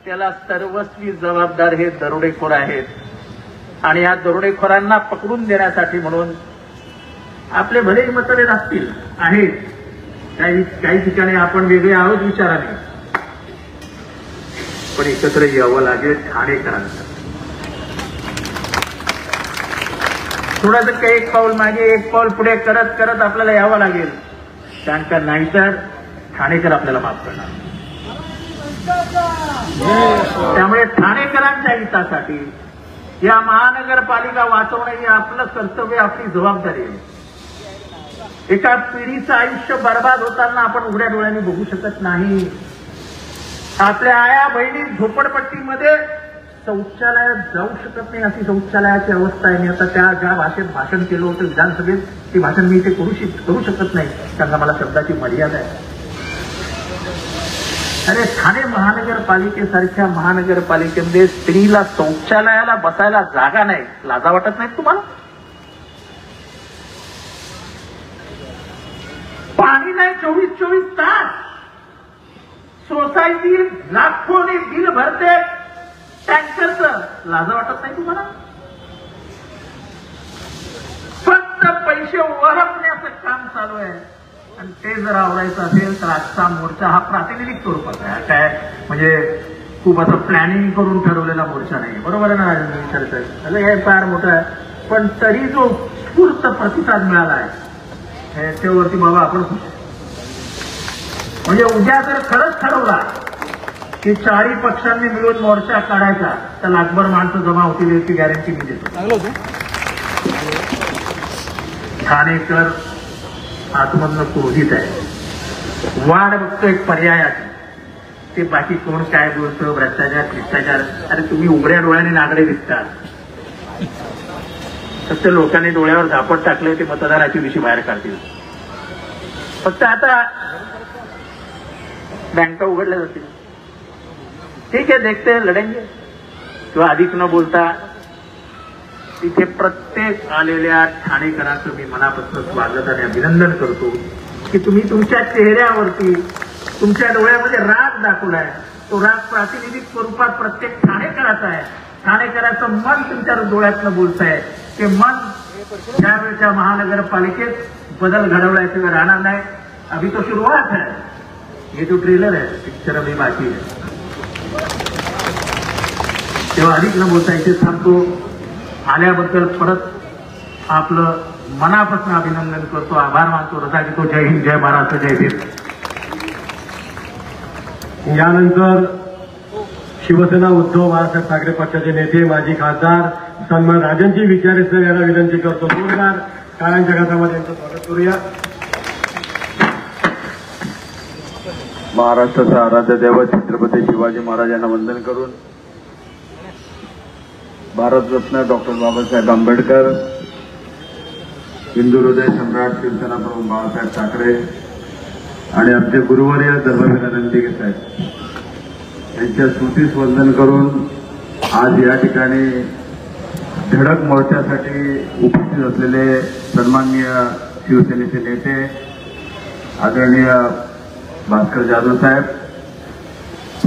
त्याला सर्वस्वी जबाबदार हे दरोडेखोर आहेत. आणि या दरोडेखोरांना पकडून देण्यासाठी म्हणून आपले भले मतभेद असतील आहेत, काही ठिकाणी आपण वेगळे आहोत विचाराने, पण एकत्र यावं लागेल ठाणेकरांचं. थोडंसं एक पाऊल मागे एक पाऊल पुढे करत करत आपल्याला यावं लागेल. त्यांचा नाहीतर ठाणेकर आपल्याला माफ करणार. त्यामुळे ठाणेकरांच्या हितासाठी या महानगरपालिका वाचवणं हे आपलं कर्तव्य, आपली जबाबदारी आहे. एका पिढीचं आयुष्य बर्बाद होताना आपण उघड्या डोळ्यांनी बघू शकत नाही. आपल्या आया बहिणी झोपडपट्टीमध्ये शौचालयात जाऊ शकत नाही अशी शौचालयाची अवस्था आहे. मी आता ज्या भाषेत भाषण केलं होतं विधानसभेत, ते भाषण मी इथे करू शकत नाही, कारण मला शब्दाची मर्यादा आहे. अरे ठाणे महानगरपालिकेसारख्या महानगरपालिकेमध्ये स्त्रीला शौचालयाला बसायला जागा नाही, लाजा वाटत नाही तुम्हाला? पाणी नाही 24 तास. सोसायटी लाखोनी बिल भरते टँकरचं, लाजा वाटत नाही तुम्हाला? फक्त पैसे वरपण्याचं काम चालू आहे. आणि ते जर आवरायचं असेल तर आजचा मोर्चा हा प्रातिनिधिक स्वरूपाचा आहे. काय म्हणजे खूप असं प्लॅनिंग करून ठरवलेला मोर्चा नाही, बरोबर आहे ना राजेंद्र विचार साहेब? हे फार मोठं आहे, पण तरी जो स्फूर्त प्रतिसाद मिळाला आहे त्याच्यावरती बाबा आपण खुश. म्हणजे उद्या जर खरंच ठरवला की 4ही पक्षांनी मिळून मोर्चा काढायचा तर लाखभर माणसं जमा होतील याची गॅरंटी मी देतो. ठाणेकर आतमधनं क्रोधित आहे, वाढ बघतो एक पर्यायाची. ते बाकी कोण काय बोलतो, भ्रष्टाचार. अरे तुम्ही उघड्या डोळ्याने नागडे दिसतात, फक्त लोकांनी डोळ्यावर झापट टाकले ते मतदाराची दिशी बाहेर काढतील. फक्त आता बँका उघडल्या जातील, ठीक आहे, देखते लढेंगे. किंवा अधिक न बोलता तिथे प्रत्येक आलेल्या ठाणेकरांचं मी मनापासून स्वागत आणि अभिनंदन करतो की तुम्ही तुमच्या चेहऱ्यावरती, तुमच्या डोळ्यामध्ये राग दाखवलाय. तो राग प्रातिनिधिक स्वरूपात प्रत्येक ठाणेकराचा आहे. ठाणेकराचं मन तुमच्या डोळ्यातनं बोलतंय. ते मन त्यावेळेच्या महानगरपालिकेत बदल घडवल्याशिवाय राहणार नाही. अभी तो सुरुवात है, ये जो ट्रेलर है पिक्चर अभी बाकी है. तेव्हा अधिक न बोलता इथे थांबतो. आल्याबद्दल परत आपलं मनापासून अभिनंदन करतो, आभार मानतो, रजा घेतो. जय हिंद, जय महाराष्ट्र, जय भीम. यानंतर शिवसेना उद्धव बाळासाहेब ठाकरे पक्षाचे नेते माजी खासदार सन्मान राजनजी विचारे सर यांना विनंती करतो. जोरदार टाळ्यांच्या गटामध्ये यांचं स्वागत करूया. महाराष्ट्राचा आराध्य दैवत छत्रपती शिवाजी महाराज यांना वंदन करून भारतरत्न डॉक्टर बाबासाहेब आंबेडकर, हिंदू हृदय सम्राट शिवसेना प्रमुख बाळासाहेब ठाकरे आणि आमचे गुरुवर्य धर्मवीर रणदिवे साहेब यांच्या स्मृतीस वंदन करून आज या ठिकाणी धडक मोर्चासाठी उपस्थित असलेले सन्माननीय शिवसेनेचे नेते आदरणीय भास्कर जाधव साहेब,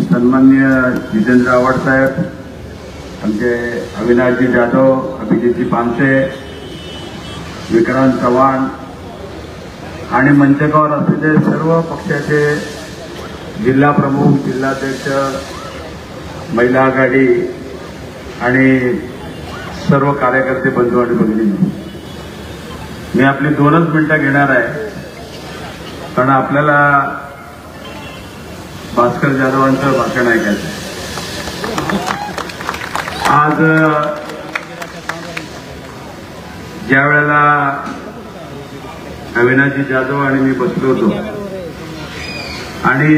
सन्माननीय जितेंद्र आव्हाड साहेब, आमचे अविनाशजी जाधव, अभिजितजी पानसे, विक्रांत चव्हाण आणि मंचकावर असलेले सर्व पक्षाचे जिल्हा प्रमुख, जिल्हाध्यक्ष, महिला आघाडी आणि सर्व कार्यकर्ते बंधू आणि भगिनी, मी आपली 2च मिनिटं घेणार आहे, कारण आपल्याला भास्कर जाधवांचं भाषण ऐकायचं आहे. आज ज्या वेळेला अविनाशजी जाधव आणि मी बसलो होतो आणि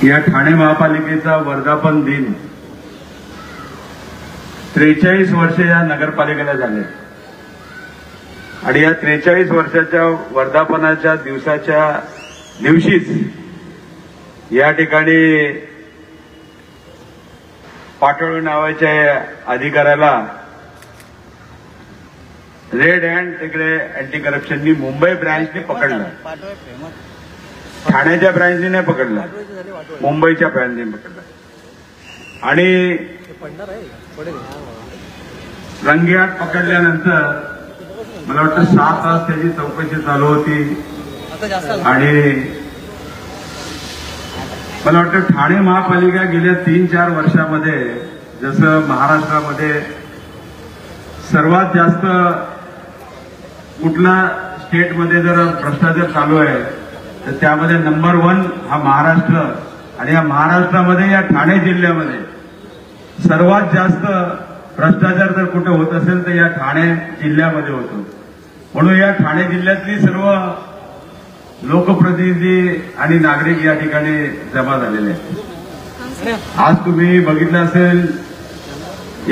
या ठाणे महापालिकेचा वर्धापन दिन 43 वर्ष या नगरपालिकेला झाले आणि या 43 वर्षाच्या वर्धापनाच्या दिवशीच या ठिकाणी पाटोळे नावाच्या अधिकाऱ्याला रेड हँड तिकडे अँटी करप्शननी मुंबई ब्रँचने पकडलं. ठाण्याच्या ब्रँचने नाही पकडलं, मुंबईच्या ब्रँचने पकडलं आणि रंगेहात पकडल्यानंतर मला वाटतं 7 तास त्याची चौकशी चालू होती आणि मला वाटतं ठाणे महापालिका गेल्या 3-4 वर्षामध्ये जसं महाराष्ट्रामध्ये सर्वात जास्त कुठला स्टेटमध्ये जर भ्रष्टाचार चालू आहे तर त्यामध्ये नंबर 1 हा महाराष्ट्र आणि या महाराष्ट्रामध्ये या ठाणे जिल्ह्यामध्ये सर्वात जास्त भ्रष्टाचार जर कुठे होत असेल तर या ठाणे जिल्ह्यामध्ये होतो. म्हणून या ठाणे जिल्ह्यातली सर्व लोकप्रतिनिधी आणि नागरिक या ठिकाणी जमा झालेले आहेत. आज तुम्ही बघितलं असेल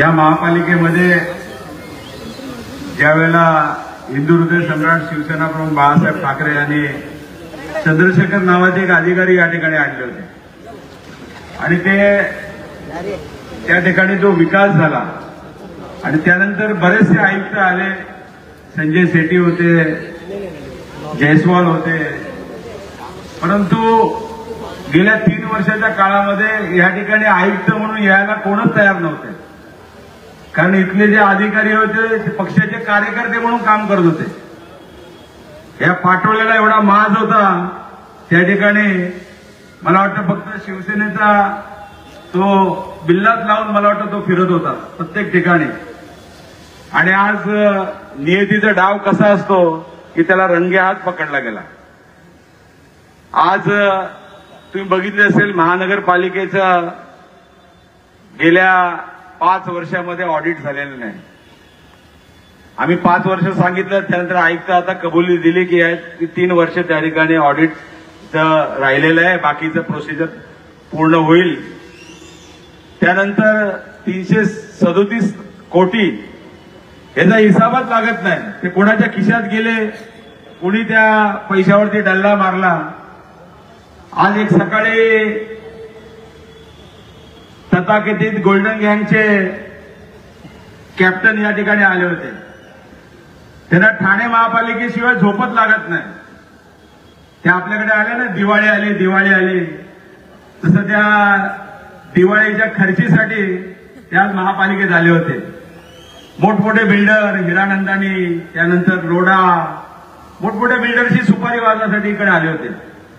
या महापालिकेमध्ये ज्यावेळेला हिंदू हृदय सम्राट शिवसेना प्रमुख बाळासाहेब ठाकरे यांनी चंद्रशेखर नावाचे एक अधिकारी या ठिकाणी आणले होते आणि त्या ठिकाणी जो विकास झाला आणि त्यानंतर बरेचसे आयुक्त आले, संजय सेठी होते, जयस्वाल होते, परंतु गेल्या 3 वर्षाच्या काळामध्ये या ठिकाणी आयुक्त म्हणून यायला कोणच तयार नव्हते, कारण इथले जे अधिकारी होते ते पक्षाचे कार्यकर्ते म्हणून काम करत होते. या पाटोळ्याला एवढा माज होता, त्या ठिकाणी मला वाटतं फक्त शिवसेनेचा तो बिल्लात लावून मला वाटतं तो फिरत होता प्रत्येक ठिकाणी. आणि आज नियतीचा डाव कसा असतो की त्याला रंगेहात पकडला गेला. आज तुम्ही बघितले असेल महानगरपालिकेचं गेल्या 5 वर्षामध्ये ऑडिट झालेलं नाही. आम्ही 5 वर्ष सांगितलं, त्यानंतर आयुक्त आता कबुली दिली की 3 वर्ष त्या ठिकाणी ऑडिटचं राहिलेलं आहे, बाकीचं प्रोसिजर पूर्ण होईल. त्यानंतर 337 कोटी याचा हिसाबच लागत नाही, ते कोणाच्या खिशात गेले, कुणी त्या पैशावरती डल्ला मारला. आज एक सकाळी तथाकथित गोल्डन गँगचे कॅप्टन या ठिकाणी आले होते. त्यांना ठाणे महापालिकेशिवाय झोपच लागत नाही. ते आपल्याकडे आले ना, दिवाळी आली, तसं त्या दिवाळीच्या खर्चीसाठी त्या महापालिकेत आले होते. मोठमोठे बिल्डर, हिरानंदानी, त्यानंतर रोडा, मोठमोठ्या बिल्डरची सुपारी वाजण्यासाठी इकडे आले होते.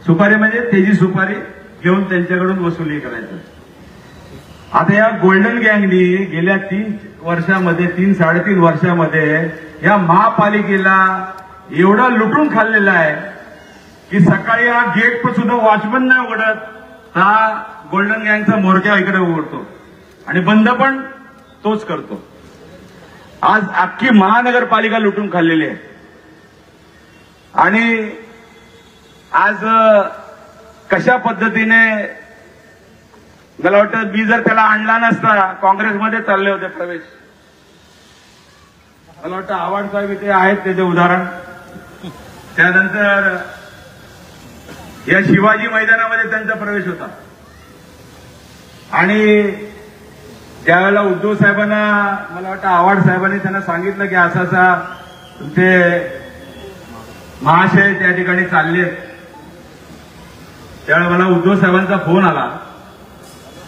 सुपारी म्हणजे तेजी सुपारी घेऊन त्यांच्याकडून वसुली करायचं. आता या गोल्डन गँगनी गेल्या 3-3.5 वर्षामध्ये या महापालिकेला एवढं लुटून खाल्लेलं आहे की सकाळी हा गेट पण सुद्धा वॉचमन नाही उघडत, हा गोल्डन गँगचा मोर्चा इकडे उघडतो आणि बंद पण तोच करतो. आज अख्खी महानगरपालिका लुटून खाल्लेली आहे. आणि आज कशा पद्धतीने मला वाटतं मी जर त्याला आणला नसता, काँग्रेसमध्ये चालले होते प्रवेश, मला वाटतं आव्हाड साहेब इथे आहेत त्याचे उदाहरण. त्यानंतर या शिवाजी मैदानामध्ये त्यांचा प्रवेश होता आणि त्यावेळेला उद्धव साहेबांना मला वाटतं आव्हाड साहेबांनी त्यांना सांगितलं की असा तुमचे महाशय त्या ठिकाणी चाललेत. त्यावेळेला मला उद्धव साहेबांचा फोन आला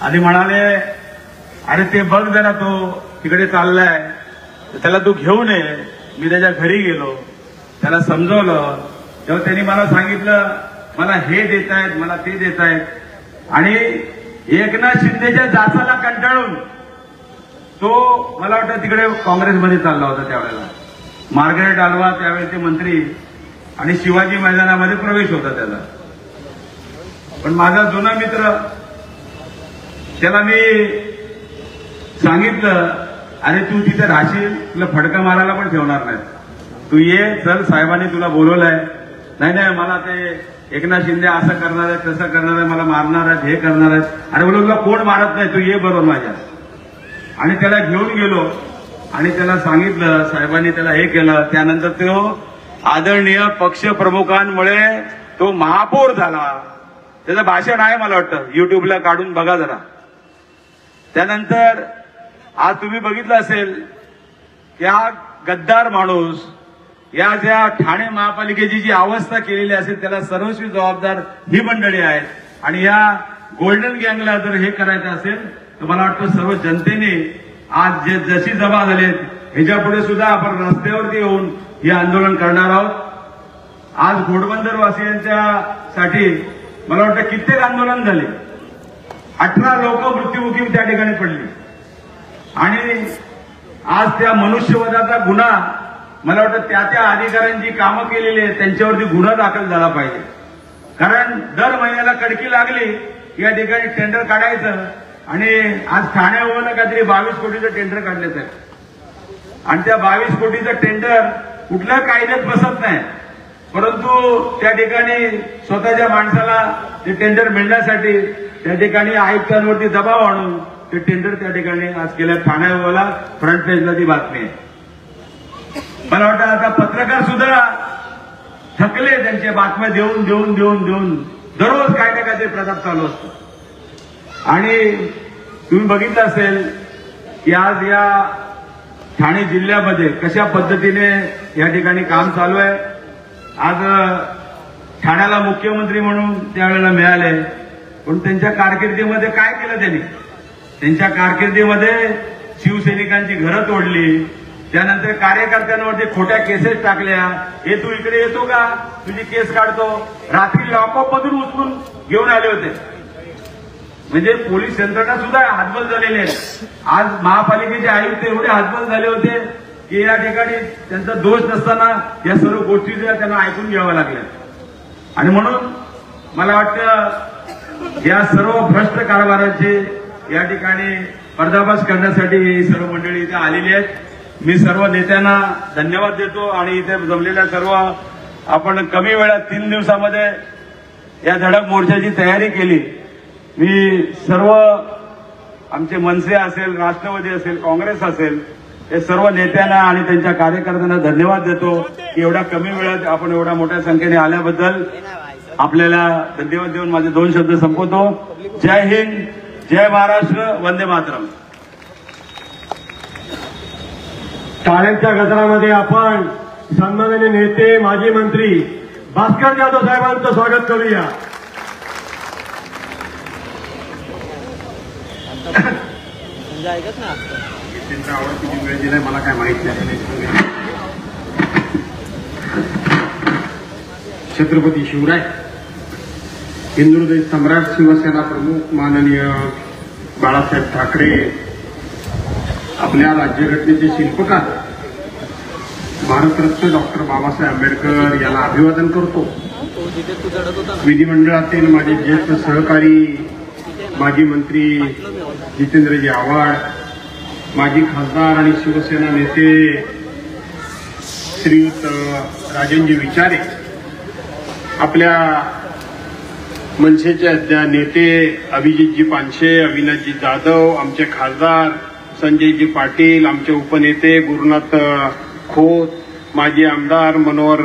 आणि म्हणाले, अरे ते बघ जरा तो तिकडे चाललाय, त्याला तू घेऊन ये. मी त्याच्या घरी गेलो, त्याला समजवलं. तेव्हा त्यांनी मला सांगितलं, मला हे देत आहेत, मला ते देत आहेत. आणि एकनाथ शिंदेच्या जाचाला कंटाळून तो मला वाटतं तिकडे काँग्रेसमध्ये चालला होता त्यावेळेला. मार्गारेट आल्वा त्यावेळेचे मंत्री आणि शिवाजी मैदानामध्ये प्रवेश होता त्याचा. पण माझा जुना मित्र, त्याला मी सांगितलं, अरे तू तिथे राहशील, तुला फडका मारायला पण ठेवणार नाही, तू ये, चल, साहेबांनी तुला बोलवलंय. नाही नाही, मला ते एकनाथ शिंदे असं करणार आहेत, तसं करणार आहे, मला मारणार आहेत, हे करणार आहेत. अरे बोलू, तुला कोण मारत नाही, तू ये बरोबर माझ्या. आणि त्याला घेऊन गेलो आणि त्याला सांगितलं, साहेबांनी त्याला हे केलं. त्यानंतर तो आदरणीय पक्षप्रमुखांमुळे तो महापौर झाला. त्याचं भाषण आहे, मला वाटतं युट्यूबला काढून बघा जरा. त्यानंतर आज तुम्ही बघितलं असेल की हा गद्दार माणूस, या ज्या ठाणे महापालिकेची जी अवस्था केलेली असेल, त्याला सर्वस्वी जबाबदार ही मंडळी आहेत. आणि या गोल्डन गँगला जर हे करायचं असेल तर मला वाटतं सर्व जनतेने आज जे जशी जमा झालेत, ह्याच्यापुढे सुद्धा आपण रस्त्यावरती येऊन हे आंदोलन करणार आहोत. आज घोडबंदर वासियांच्यासाठी मला वाटतं कित्येक आंदोलन झाले. 18 लोक मृत्युमुखी त्या ठिकाणी पडली. आणि आज त्या मनुष्यवधाचा गुन्हा, मला वाटतं त्या अधिकाऱ्यांची कामं केलेली आहेत त्यांच्यावरती गुन्हा दाखल झाला पाहिजे. कारण दर महिन्याला कडकी लागली या ठिकाणी टेंडर काढायचं. आणि आज ठाण्यावरनं काहीतरी 22 कोटीचं टेंडर काढण्याचं आहे. आणि त्या 22 कोटीचं टेंडर कुठल्या कायद्यात बसत नाही, परंतु त्या ठिकाणी स्वतःच्या माणसाला ते टेंडर मिळण्यासाठी त्या ठिकाणी आयुक्तांवरती दबाव आणून ते टेंडर त्या ठिकाणी आज केलं. ठाण्याला फ्रंट पेजला ती बातमी आहे. मला वाटतं आता पत्रकार सुद्धा थकले, त्यांच्या बातम्या देऊन देऊन देऊन देऊन दररोज काय ना काय ते प्रताप चालू असतो. आणि तुम्ही बघितलं असेल की आज या ठाणे जिल्ह्यामध्ये कशा पद्धतीने या ठिकाणी काम चालू आहे. आज ठाण्याला मुख्यमंत्री म्हणून त्यावेळेला मिळाले, पण त्यांच्या कारकिर्दीमध्ये काय केलं त्यांनी? त्यांच्या कारकिर्दीमध्ये शिवसैनिकांची घरं तोडली, त्यानंतर कार्यकर्त्यांवरती खोट्या केसेस टाकल्या. हे तू इकडे येतो का, तुझी केस काढतो. रात्री लॉकअप मधून उचलून घेऊन आले होते. म्हणजे पोलीस यंत्रणा सुद्धा हातबल झालेली आहे. आज महापालिकेचे आयुक्त एवढे हातबल झाले होते की या ठिकाणी त्यांचा दोष नसताना या सर्व गोष्टी त्यांना ऐकून घ्याव्या लागल्या. आणि म्हणून मला वाटतं या सर्व भ्रष्ट कारभाराचे या ठिकाणी पर्दाफाश करण्यासाठी ही सर्व मंडळी इथे आलेली आहेत. मी सर्व नेत्यांना धन्यवाद देतो. आणि इथे जमलेल्या सर्व, आपण कमी वेळात 3 दिवसामध्ये या धडक मोर्चाची तयारी केली. मी सर्व आमचे मनसे असेल, राष्ट्रवादी असेल, काँग्रेस असेल, हे सर्व नेत्यांना आणि त्यांच्या कार्यकर्त्यांना धन्यवाद देतो की एवढ्या कमी वेळात आपण एवढ्या मोठ्या संख्येने आल्याबद्दल आपल्याला धन्यवाद देऊन माझे 2 शब्द संपवतो. जय हिंद, जय महाराष्ट्र, वंदे मातरम. टाळ्यांच्या गजरामध्ये आपण सन्माननीय नेते, माजी मंत्री भास्कर जाधव साहेबांचं स्वागत करूया. त्यांच्या आवडतीची वेळ दिलाय मला काय माहित नाही. छत्रपती शिवराय, हिंदुहृदय सम्राट, शिवसेना प्रमुख माननीय बाळासाहेब ठाकरे, आपल्या राज्यघटनेचे शिल्पकार भारतरत्न डॉक्टर बाबासाहेब आंबेडकर यांना अभिवादन करतो. विधिमंडळातील माझे ज्येष्ठ सहकारी माजी मंत्री जितेंद्रजी आव्हाड, माजी खासदार आणि शिवसेना नेते श्रीयुत राजनजी विचारे, आपल्या मनसेचे नेते अभिजितजी पानशे, अविनाशजी जाधव, आमचे खासदार संजयजी पाटील, आमचे उपनेते गुरुनाथ खोत, माजी आमदार मनोहर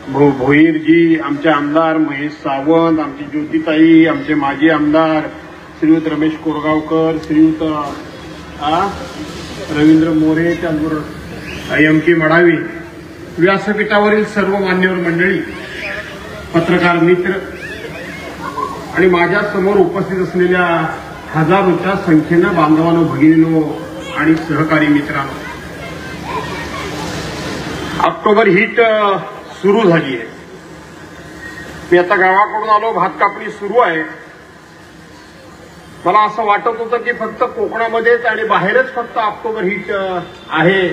भोईरजी, आमचे आमदार महेश सावंत, आमची ज्योतिताई, आमचे माजी आमदार श्रीयुत रमेश कोरगावकर, श्रीयुत रवींद्र मोरे, त्याचबरोबर एम के मडावी, व्यासपीठावरील सर्व मान्यवर मंडळी, पत्रकार मित्र आणि माझ्या समोर उपस्थित असलेल्या हजारोच्या संख्येनं बांधवांनो, भगिनींनो आणि सहकारी मित्रांनो, ऑक्टोबर हीट सुरू झाली आहे. मी आता गावाकडून आलो, भात कापणी सुरू आहे. मला असं वाटत होतं की फक्त कोकणामध्येच आणि बाहेरच फक्त ऑक्टोबर हीट आहे,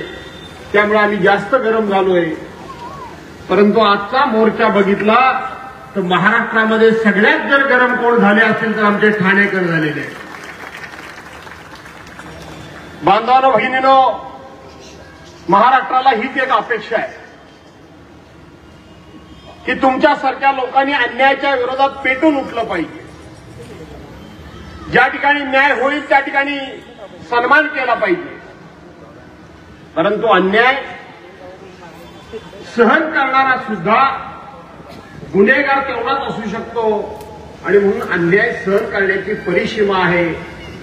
त्यामुळे आम्ही जास्त गरम झालोय. परंतु आजचा मोर्चा बघितला तर महाराष्ट्रामध्ये सगळ्यात जर गरम कोण झाले असेल तर आमचे ठाणेकर झालेले आहेत. बांधवांनो, भगिनींनो, महाराष्ट्राला हीच एक अपेक्षा आहे की तुमच्यासारख्या लोकांनी अन्यायाच्या विरोधात पेटून उठलं पाहिजे. ज्या ठिकाणी न्याय होईल त्या ठिकाणी सन्मान केला पाहिजे. परंतु अन्याय सहन करणारा सुद्धा गुन्हेगार तेवढाच असू शकतो आणि म्हणून अन्याय सहन करण्याची परिसीमा आहे.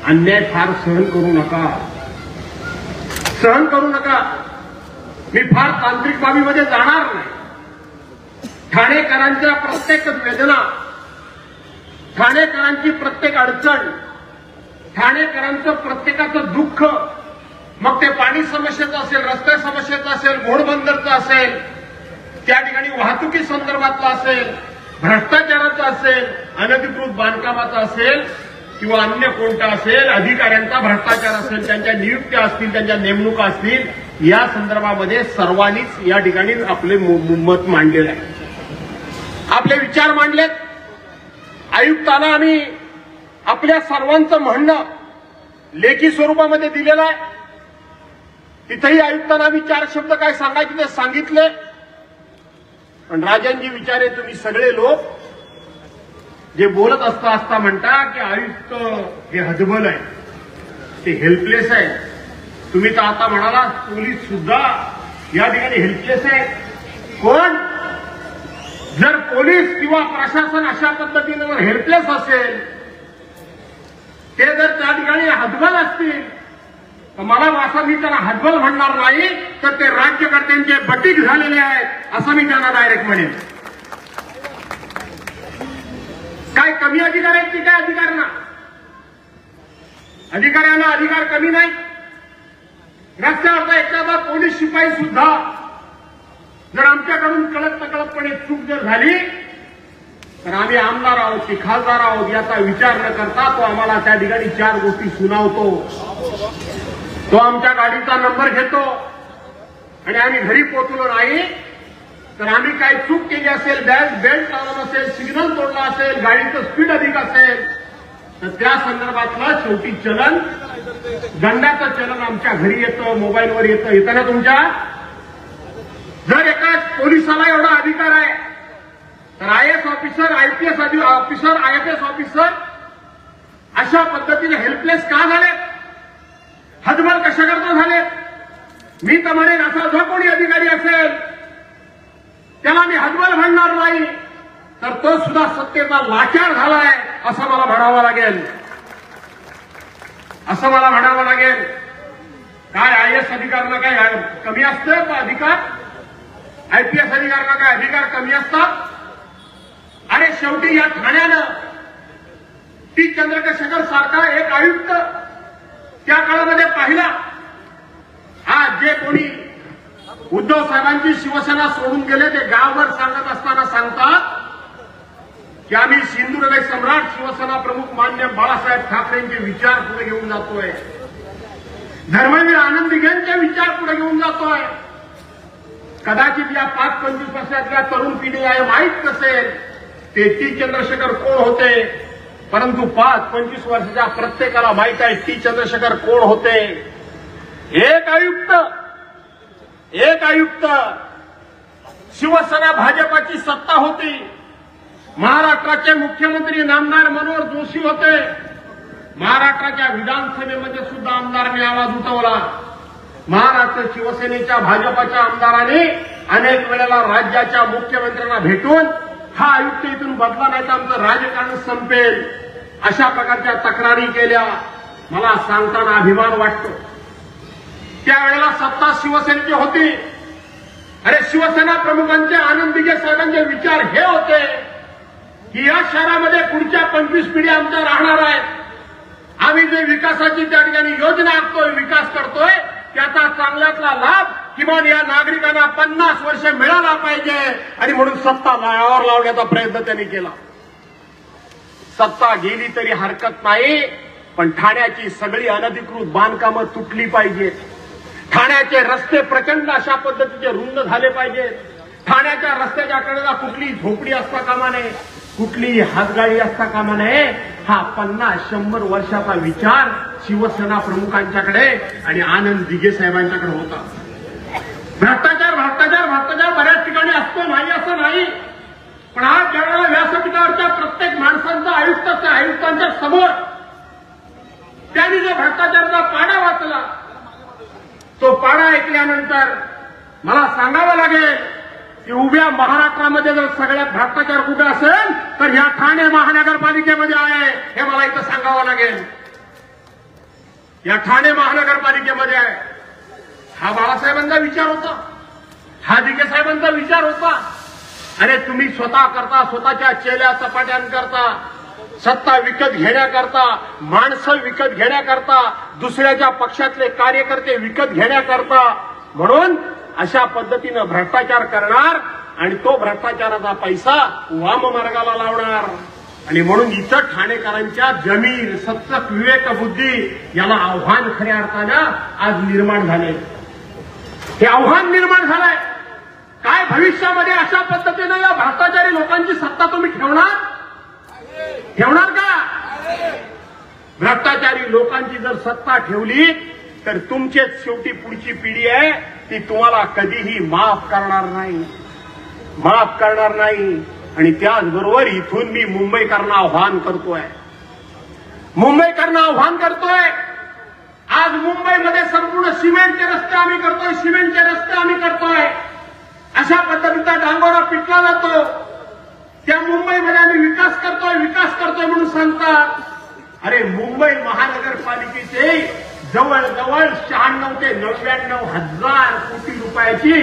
अन्याय फार सहन करू नका, सहन करू नका. मी फार तांत्रिक बाबीमध्ये जाणार नाही. ठाणेकरांच्या प्रत्येक वेदना, ठाणेकरांची प्रत्येक अडचण, ठाणेकरांचं प्रत्येकाचं दुःख, मग ते पाणी समस्येचं असेल, रस्ते समस्येचं असेल, घोडबंदरचं असेल, त्या ठिकाणी वाहतुकी संदर्भातलं असेल, भ्रष्टाचाराचं असेल, अनधिकृत बांधकामाचं असेल किंवा अन्य कोणता असेल, अधिकाऱ्यांचा भ्रष्टाचार असेल, त्यांच्या नियुक्त्या असतील, त्यांच्या नेमणुका असतील, या संदर्भामध्ये सर्वांनीच या ठिकाणी आपले मत मांडलेलं आहे, आपले विचार मांडलेत. आयुक्तांना आम्ही आपल्या सर्वांचं म्हणणं लेखी स्वरूपामध्ये दिलेलं आहे. तिथेही आयुक्तांना आम्ही 4 शब्द काय सांगायचे ते सांगितले. पण राजनजी विचारे, तुम्ही सगळे लोक जे बोलत असता म्हणता की आयुक्त हे हतबल आहे, ते हेल्पलेस आहे. तुम्ही तर आता म्हणाला पोलीस सुद्धा या ठिकाणी हेल्पलेस आहे. कोण? जर पोलीस किंवा प्रशासन अशा पद्धतीने जर हेल्पलेस असेल, ते जर त्या ठिकाणी हतबल असतील, तर मला असं मी त्यांना हतबल म्हणणार नाही, तर ते राज्यकर्त्यांचे बटीक झालेले आहेत असं मी त्यांना डायरेक्ट म्हणेन. काय कमी अधिकार आहेत की काय अधिकाऱ्यांना? अधिकाऱ्यांना अधिकार कमी नाही. रस्त्यावरचा एखादा पोलीस शिपाई सुद्धा जर आमच्याकडून कळत नकळतपणे चूक जर झाली तर आम्ही आमदार आहोत की खासदार आहोत याचा विचार न करता तो आम्हाला त्या ठिकाणी 4 गोष्टी सुनावतो. तो आमच्या गाडीचा नंबर घेतो आणि आम्ही घरी पोहोचलो नाही तर आम्ही काय चूक केली असेल, बेल्ट लावला नसेल, सिग्नल तोडला असेल, गाडीचं स्पीड अधिक असेल, तर त्या संदर्भातलं शेवटी चलन, दंडाचं चलन आमच्या घरी येतं, मोबाईलवर येतं ना तुमच्या. जर एका पोलिसाला एवढा अधिकार आहे तर IAS officer, IPS officer, IFS officer अशा पद्धतीने हेल्पलेस का झाले? हतबल कशाकरता झाले? मी तर म्हणेन असा जो कोणी अधिकारी असेल त्याला मी हतबल म्हणणार नाही, तर तो सुद्धा सत्तेचा लाचार झालाय असं मला म्हणावं लागेल, असं मला म्हणावं लागेल. काय IAS अधिकाऱ्यांना काय कमी असतं का अधिकार? IPS अधिकाऱ्यांना काय अधिकार कमी असतात? अरे शेवटी या ठाण्यानं टी चंद्रशेखर सारखा एक आयुक्त त्या काळामध्ये पाहिला. आज जे कोणी उद्धव साहेबांची शिवसेना सोडून गेले ते गावभर सांगत असताना सांगतात की आम्ही सिंधुदुर्ग सम्राट शिवसेना प्रमुख मान्य बाळासाहेब ठाकरेंचे विचार पुढे घेऊन जातोय, धर्मवीर आनंद दिघेंचे विचार पुढे घेऊन जातोय. कदाचित या 5-25 वर्षातल्या तरुण पिढीला हे माहीत नसेल ते टी चंद्रशेखर कोण होते, परंतु 5-25 वर्षाच्या प्रत्येकाला माहीत आहे टी चंद्रशेखर कोण होते. एक आयुक्त शिवसेना भाजपाची सत्ता होती. महाराष्ट्राचे मुख्यमंत्री नामदार मनोहर जोशी होते. महाराष्ट्राच्या विधानसभेमध्ये सुद्धा आमदारांनी आवाज उठवला. महाराष्ट्र शिवसेनेच्या भाजपाच्या आमदारांनी अनेक वेळेला राज्याच्या मुख्यमंत्र्यांना भेटून हा आयुक्त इथून बदला नाही तर आमचं राजकारण संपेल अशा प्रकारच्या तक्रारी केल्या. मला सांगताना अभिमान वाटतो. त्यावेळेला सत्ता शिवसेनेची होती. अरे शिवसेना प्रमुखांचे आनंद दिघे साहेबांचे विचार हे होते की या शहरामध्ये पुढच्या 25 पिढ्या आमच्या राहणार आहेत. आम्ही जे विकासाची त्या ठिकाणी योजना आखतोय, विकास करतोय, त्याचा चांगल्यातला लाभ किमान या नागरिकांना 50 वर्ष मिळाला पाहिजे आणि म्हणून सत्ता लायावर लावण्याचा प्रयत्न त्यांनी केला. सत्ता गेली तरी हरकत नाही, पण ठाण्याची सगळी अनधिकृत बांधकामं तुटली पाहिजेत. ठाण्याचे रस्ते प्रचंड अशा पद्धतीचे रुंद झाले पाहिजेत. ठाण्याच्या रस्त्याच्या कडेला कुठली झोपडी असता कामा नये, कुठलीही हातगाडी असता कामा नये. हा 50-100 वर्षाचा विचार शिवसेना प्रमुखांच्याकडे आणि आनंद दिघे साहेबांच्याकडे होता. भ्रष्टाचार भ्रष्टाचार भ्रष्टाचार बऱ्याच ठिकाणी असतो, नाही असं नाही, पण आज ज्यावेळेला व्यासपीठावरच्या प्रत्येक माणसांचा आयुक्तांच्या समोर त्यांनी जो भ्रष्टाचाराचा पाडा वाचला, तो पाडा ऐकल्यानंतर मला सांगावं लागेल की उभ्या महाराष्ट्रामध्ये जर सगळ्यात भ्रष्टाचार कुठे असेल तर ह्या ठाणे महानगरपालिकेमध्ये आहे, हे मला इथं सांगावं लागेल. या ठाणे महानगरपालिकेमध्ये आहे. हा बाळासाहेबांचा विचार होता, हा दिघे साहेबांचा विचार होता. अरे तुम्ही स्वतः करता, स्वतःच्या चेल्या चपाट्यांकरता, सत्ता विकत घेण्याकरता, माणसं विकत घेण्याकरता, दुसऱ्याच्या पक्षातले कार्यकर्ते विकत घेण्याकरता, म्हणून अशा पद्धतीनं भ्रष्टाचार करणार आणि तो भ्रष्टाचाराचा पैसा वाममार्गाला लावणार. आणि म्हणून इथं ठाणेकरांच्या जमीन सत्सक विवेकबुद्धी याला आव्हान खऱ्या अर्थानं आज निर्माण झाले. हे आव्हान निर्माण झालंय. काय भविष्यामध्ये अशा पद्धतीनं या भ्रष्टाचारी लोकांची सत्ता तुम्ही ठेवणार का? भ्रष्टाचारी लोकांची जर सत्ता ठेवली तर तुमचेच शेवटी पुढची पिढी आहे ती तुम्हाला कधीही माफ करणार नाही. आणि त्याचबरोबर इथून मी मुंबईकरांना आव्हान करतोय. आज मुंबईमध्ये संपूर्ण सिमेंटचे रस्ते आम्ही करतोय. अशा पद्धतीचा डांगोरा पिटला जातो. त्या मुंबईमध्ये आम्ही विकास करतोय म्हणून सांगतात. अरे मुंबई महानगरपालिकेचे जवळजवळ 96 ते 99 हजार कोटी रुपयाची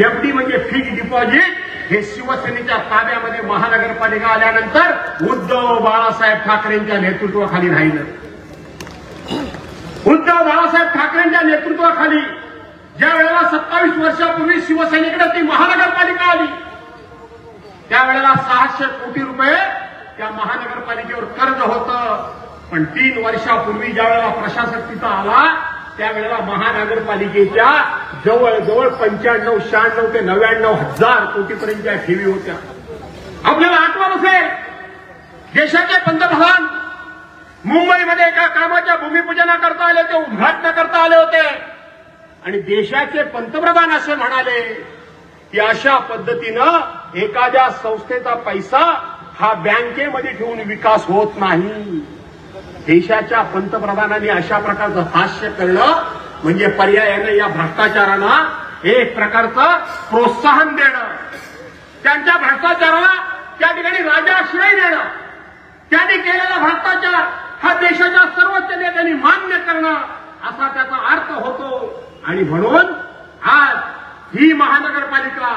एफडी म्हणजे फिक्स्ड डिपॉझिट हे शिवसेनेच्या ताब्यामध्ये महानगरपालिका आल्यानंतर उद्धव बाळासाहेब ठाकरेंच्या नेतृत्वाखाली राहिलं. उद्धव बाळासाहेब ठाकरेंच्या नेतृत्वाखाली ज्या वेळेला 27 वर्षापूर्वी शिवसेनेकडे ती महानगरपालिका आली, त्यावेळेला 600 कोटी रुपये त्या महानगरपालिकेवर कर्ज होतं. पण 3 वर्षापूर्वी ज्या वेळेला प्रशासक तिथं आला त्यावेळेला महानगरपालिकेच्या जवळजवळ 95, 96 ते 99 हजार कोटीपर्यंतच्या ठेवी होत्या. आपल्याला आठवण असेल, देशाचे पंतप्रधान मुंबईमध्ये एका कामाच्या भूमिपूजनाकरता आले होते, उद्घाटनाकरता आले होते आणि देशाचे पंतप्रधान असे म्हणाले की अशा पद्धतीनं एखाद्या संस्थेचा पैसा हा बँकेमध्ये ठेवून विकास होत नाही. देशाच्या पंतप्रधानांनी अशा प्रकारचं हास्य करणं म्हणजे पर्यायानं या भ्रष्टाचारांना एक प्रकारचं प्रोत्साहन देणं, त्यांच्या भ्रष्टाचाराला त्या ठिकाणी राजाश्रय देणं, त्यांनी केलेला भ्रष्टाचार हा देशाच्या सर्वोच्च नेत्यांनी मान्य करणं असा त्याचा अर्थ होतो. आणि म्हणून आज ही महानगरपालिका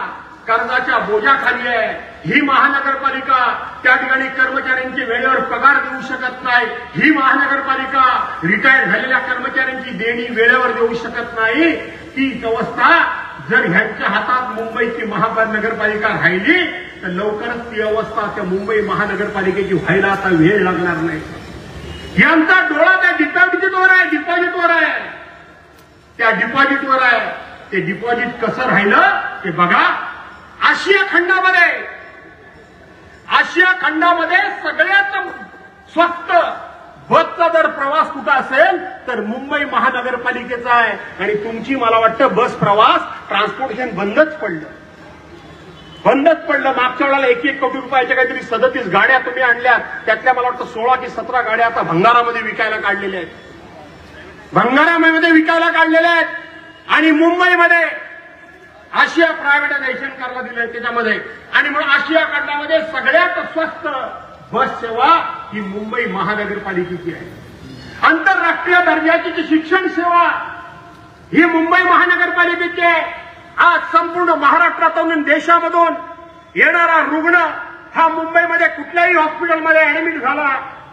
कर्जाच्या बोजाखाली आहे. ही महानगरपालिका त्या ठिकाणी कर्मचाऱ्यांची वेळेवर पगार देऊ शकत नाही. ही महानगरपालिका रिटायर झालेल्या कर्मचाऱ्यांची देणी वेळेवर देऊ शकत नाही. ती अवस्था जर ह्यांच्या हातात मुंबईची महानगरपालिका राहिली तर लवकरच ती अवस्था त्या मुंबई महानगरपालिकेची व्हायला आता वेळ लागणार नाही. यांचा डोळा त्या डिपॉझिटवर आहे. त्या डिपॉझिटवर आहे. ते डिपॉझिट कसं राहिलं ते बघा. आशिया खंडामध्ये सगळ्यात स्वस्त बसचा जर प्रवास कुठं असेल तर मुंबई महानगरपालिकेचा आहे. आणि तुमची मला वाटतं बस प्रवास ट्रान्सपोर्टेशन बंदच पडलं. मागच्या वेळेला 1 कोटी रुपयाच्या काहीतरी 37 गाड्या तुम्ही आणल्यात, त्यातल्या मला वाटतं 16 की 17 गाड्या आता भंगारामध्ये विकायला काढलेल्या आहेत. आणि मुंबईमध्ये आशिया प्रायव्हेटायझेशन करायला दिलंय त्याच्यामध्ये. आणि म्हणून आशिया खंडामध्ये सगळ्यात स्वस्त बस सेवा ही मुंबई महानगरपालिकेची आहे. आंतरराष्ट्रीय दर्जाची जी शिक्षण सेवा ही मुंबई महानगरपालिकेची आहे. आज संपूर्ण महाराष्ट्रातून देशामधून येणारा रुग्ण हा मुंबईमध्ये कुठल्याही हॉस्पिटलमध्ये ऍडमिट झाला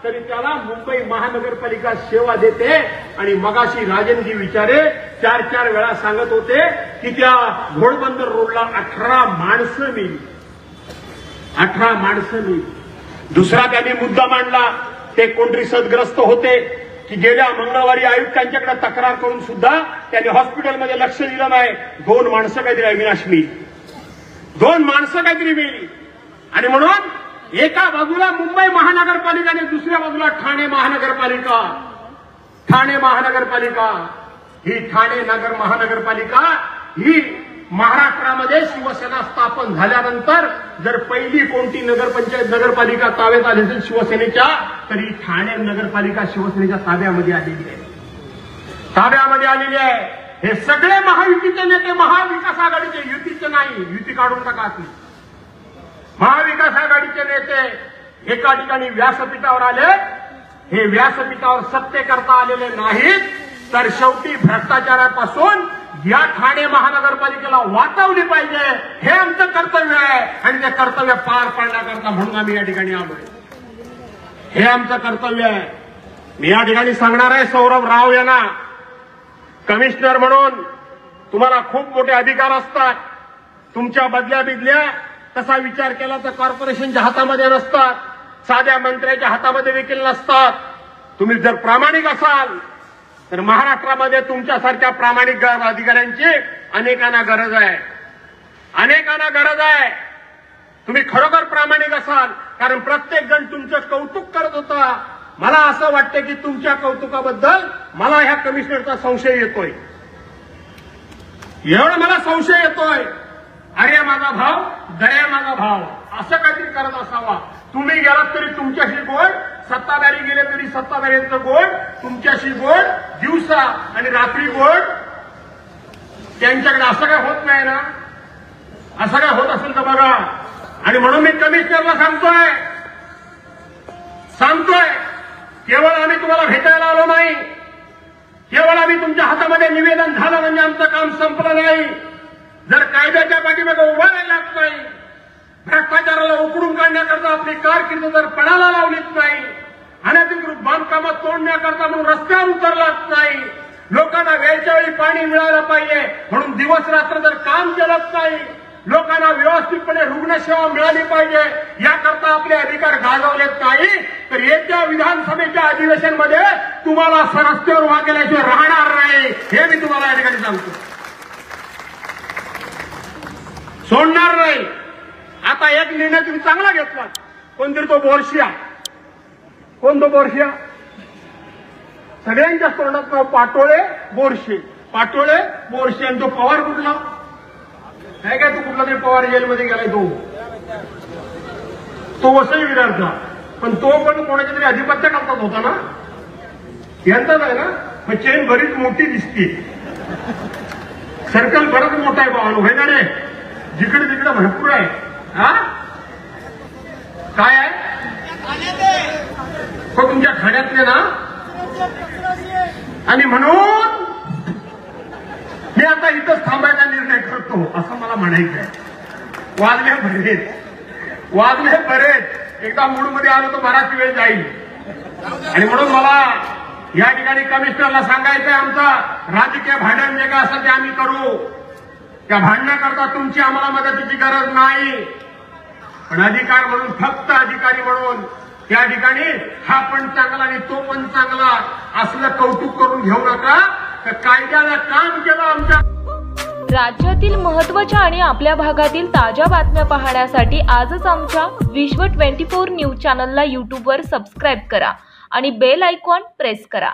तरी त्याला मुंबई महानगरपालिका सेवा देते. आणि मगाशी राजनजी विचारे 4 वेळा सांगत होते की त्या घोडबंदर रोडला 18 माणसं मिली. 18 माणसं मिली. दुसरा त्यांनी मुद्दा मांडला, ते कोणतरी सदग्रस्त होते की गेल्या मंगळवारी आयुक्तांच्याकडे तक्रार करून सुद्धा त्यांनी हॉस्पिटलमध्ये लक्ष दिलं नाही. 2 माणसं काहीतरी अविनाश मिली, 2 माणसं काहीतरी मिली. आणि म्हणून एका बाजूला मुंबई महानगरपालिका आणि दुसऱ्या बाजूला ठाणे महानगरपालिका. ठाणे महानगरपालिका ही महानगरपालिका ही महाराष्ट्रामध्ये शिवसेना स्थापन झाल्यानंतर जर पहिली कोणती नगरपालिका ताब्यात आली असेल शिवसेनेच्या, तरी ठाणे नगरपालिका शिवसेनेच्या ताब्यामध्ये आलेली आहे. ताब्यामध्ये आलेली आहे. हे सगळे महायुतीचे नेते, महाविकास आघाडीचे, युतीचे नाही, युती काढून टाका. महाविकास आघाडीचे नेते एका ठिकाणी व्यासपीठावर आले. हे व्यासपीठावर सत्य करता आलेले नाहीत, तर शेवटी भ्रष्टाचारापासून या ठाणे महानगरपालिकेला वाचवली पाहिजे, हे आमचं कर्तव्य आहे. आणि ते कर्तव्य पार पाडण्याकरता म्हणून आम्ही या ठिकाणी आलोय. हे आमचं कर्तव्य आहे. मी या ठिकाणी सांगणार आहे सौरभ राव यांना, कमिशनर म्हणून तुम्हाला खूप मोठे अधिकार असतात. तुमच्या बदल्या बिदल्या तसा विचार केला तर कॉर्पोरेशनच्या हातामध्ये नसतात, साध्या मंत्र्याच्या हातामध्ये देखील नसतात. तुम्ही जर प्रामाणिक असाल तर महाराष्ट्रामध्ये तुमच्यासारख्या प्रामाणिक अधिकाऱ्यांची अनेकांना गरज आहे. अनेकांना गरज आहे. तुम्ही खरोखर प्रामाणिक असाल, कारण प्रत्येक जण तुमचं कौतुक करत होता. मला असं वाटतं की तुमच्या कौतुकाबद्दल मला ह्या कमिशनरचा संशय येतोय. एवढा मला संशय येतोय. अरे माझा भाव, दया माझा भाव, असं काहीतरी करत असावा. तुम्ही गेलात तरी तुमच्याशी गोड, सत्ताधारी गेले तरी सत्ताधाऱ्यांचं गोड, तुमच्याशी गोड, दिवसा आणि रात्री गोड. त्यांच्याकडे असं काय होत नाही ना? असं काय होत असेल तर बघा. आणि म्हणून मी कमिशनरला सांगतोय केवळ आम्ही तुम्हाला भेटायला आलो नाही, केवळ आम्ही तुमच्या हातामध्ये निवेदन झालं म्हणजे आमचं काम संपलं नाही. जर कायद्याच्या पाठीमागे उभा राहिलाच नाही, भ्रष्टाचाराला उकडून काढण्याकरता आपली कारकीर्द जर पणाला लावलीच नाही, अनधिकृत बांधकामात तोडण्याकरता म्हणून रस्त्यावर उतरलाच नाही, लोकांना वेळच्या वेळी पाणी मिळालं पाहिजे म्हणून दिवस रात्र जर काम केलंच नाही, लोकांना व्यवस्थितपणे रुग्णसेवा मिळाली पाहिजे याकरता आपले अधिकार गाजवलेत नाही, तर येत्या विधानसभेच्या अधिवेशनमध्ये तुम्हाला रस्त्यावर उभा केल्याशिवाय राहणार नाही, हे मी तुम्हाला या ठिकाणी सांगतो. सोडणार नाही. आता एक निर्णय तुम्ही चांगला घेतला. कोणतरी तो बोरशिया, कोण तो बोरशिया? सगळ्यांच्या तोंडात नाव पाटोळे बोरशे, पाटोळे बोरशे. आणि तो पवार कुठला आहे काय? तो कुठला तरी पवार जेलमध्ये गेलाय. तो वसई विरारचा, पण तो पण कोणाच्या तरी अधिपत्य करतात होता ना, यांचाच आहे ना. मग चेन बरीच मोठी दिसते, सर्कल बरंच मोठा आहे भावानो, होय ना रे? जिकडे तिकडे भरपूर आहे. हा काय आहे हो तुमच्या ठाण्यातले ना? आणि म्हणून मी आता इथंच थांबायचा निर्णय करतो असं मला म्हणायचं आहे. वाजले बरेच, एकदा मूडमध्ये आलो तर बराच वेळ जाईल. आणि म्हणून मला या ठिकाणी कमिशनरला सांगायचंय, आमचा राजकीय भांडण जे काय असं ते आम्ही करू. त्या भांडणाकरता तुमची आम्हाला मदतीची गरज नाही, पण अधिकार म्हणून, फक्त अधिकारी म्हणून त्या ठिकाणी हा पण चांगला आणि तो पण चांगला असलं कौतुक करून घेऊ नका. तर कायद्याला काम केलं आमच्या. राज्यातील महत्त्वाच्या आणि आपल्या भागातील ताज्या बातम्या पाहण्यासाठी आजच आमच्या विश्व 24 न्यूज चॅनलला यूट्यूबवर सबस्क्राईब करा आणि बेल आयकॉन प्रेस करा.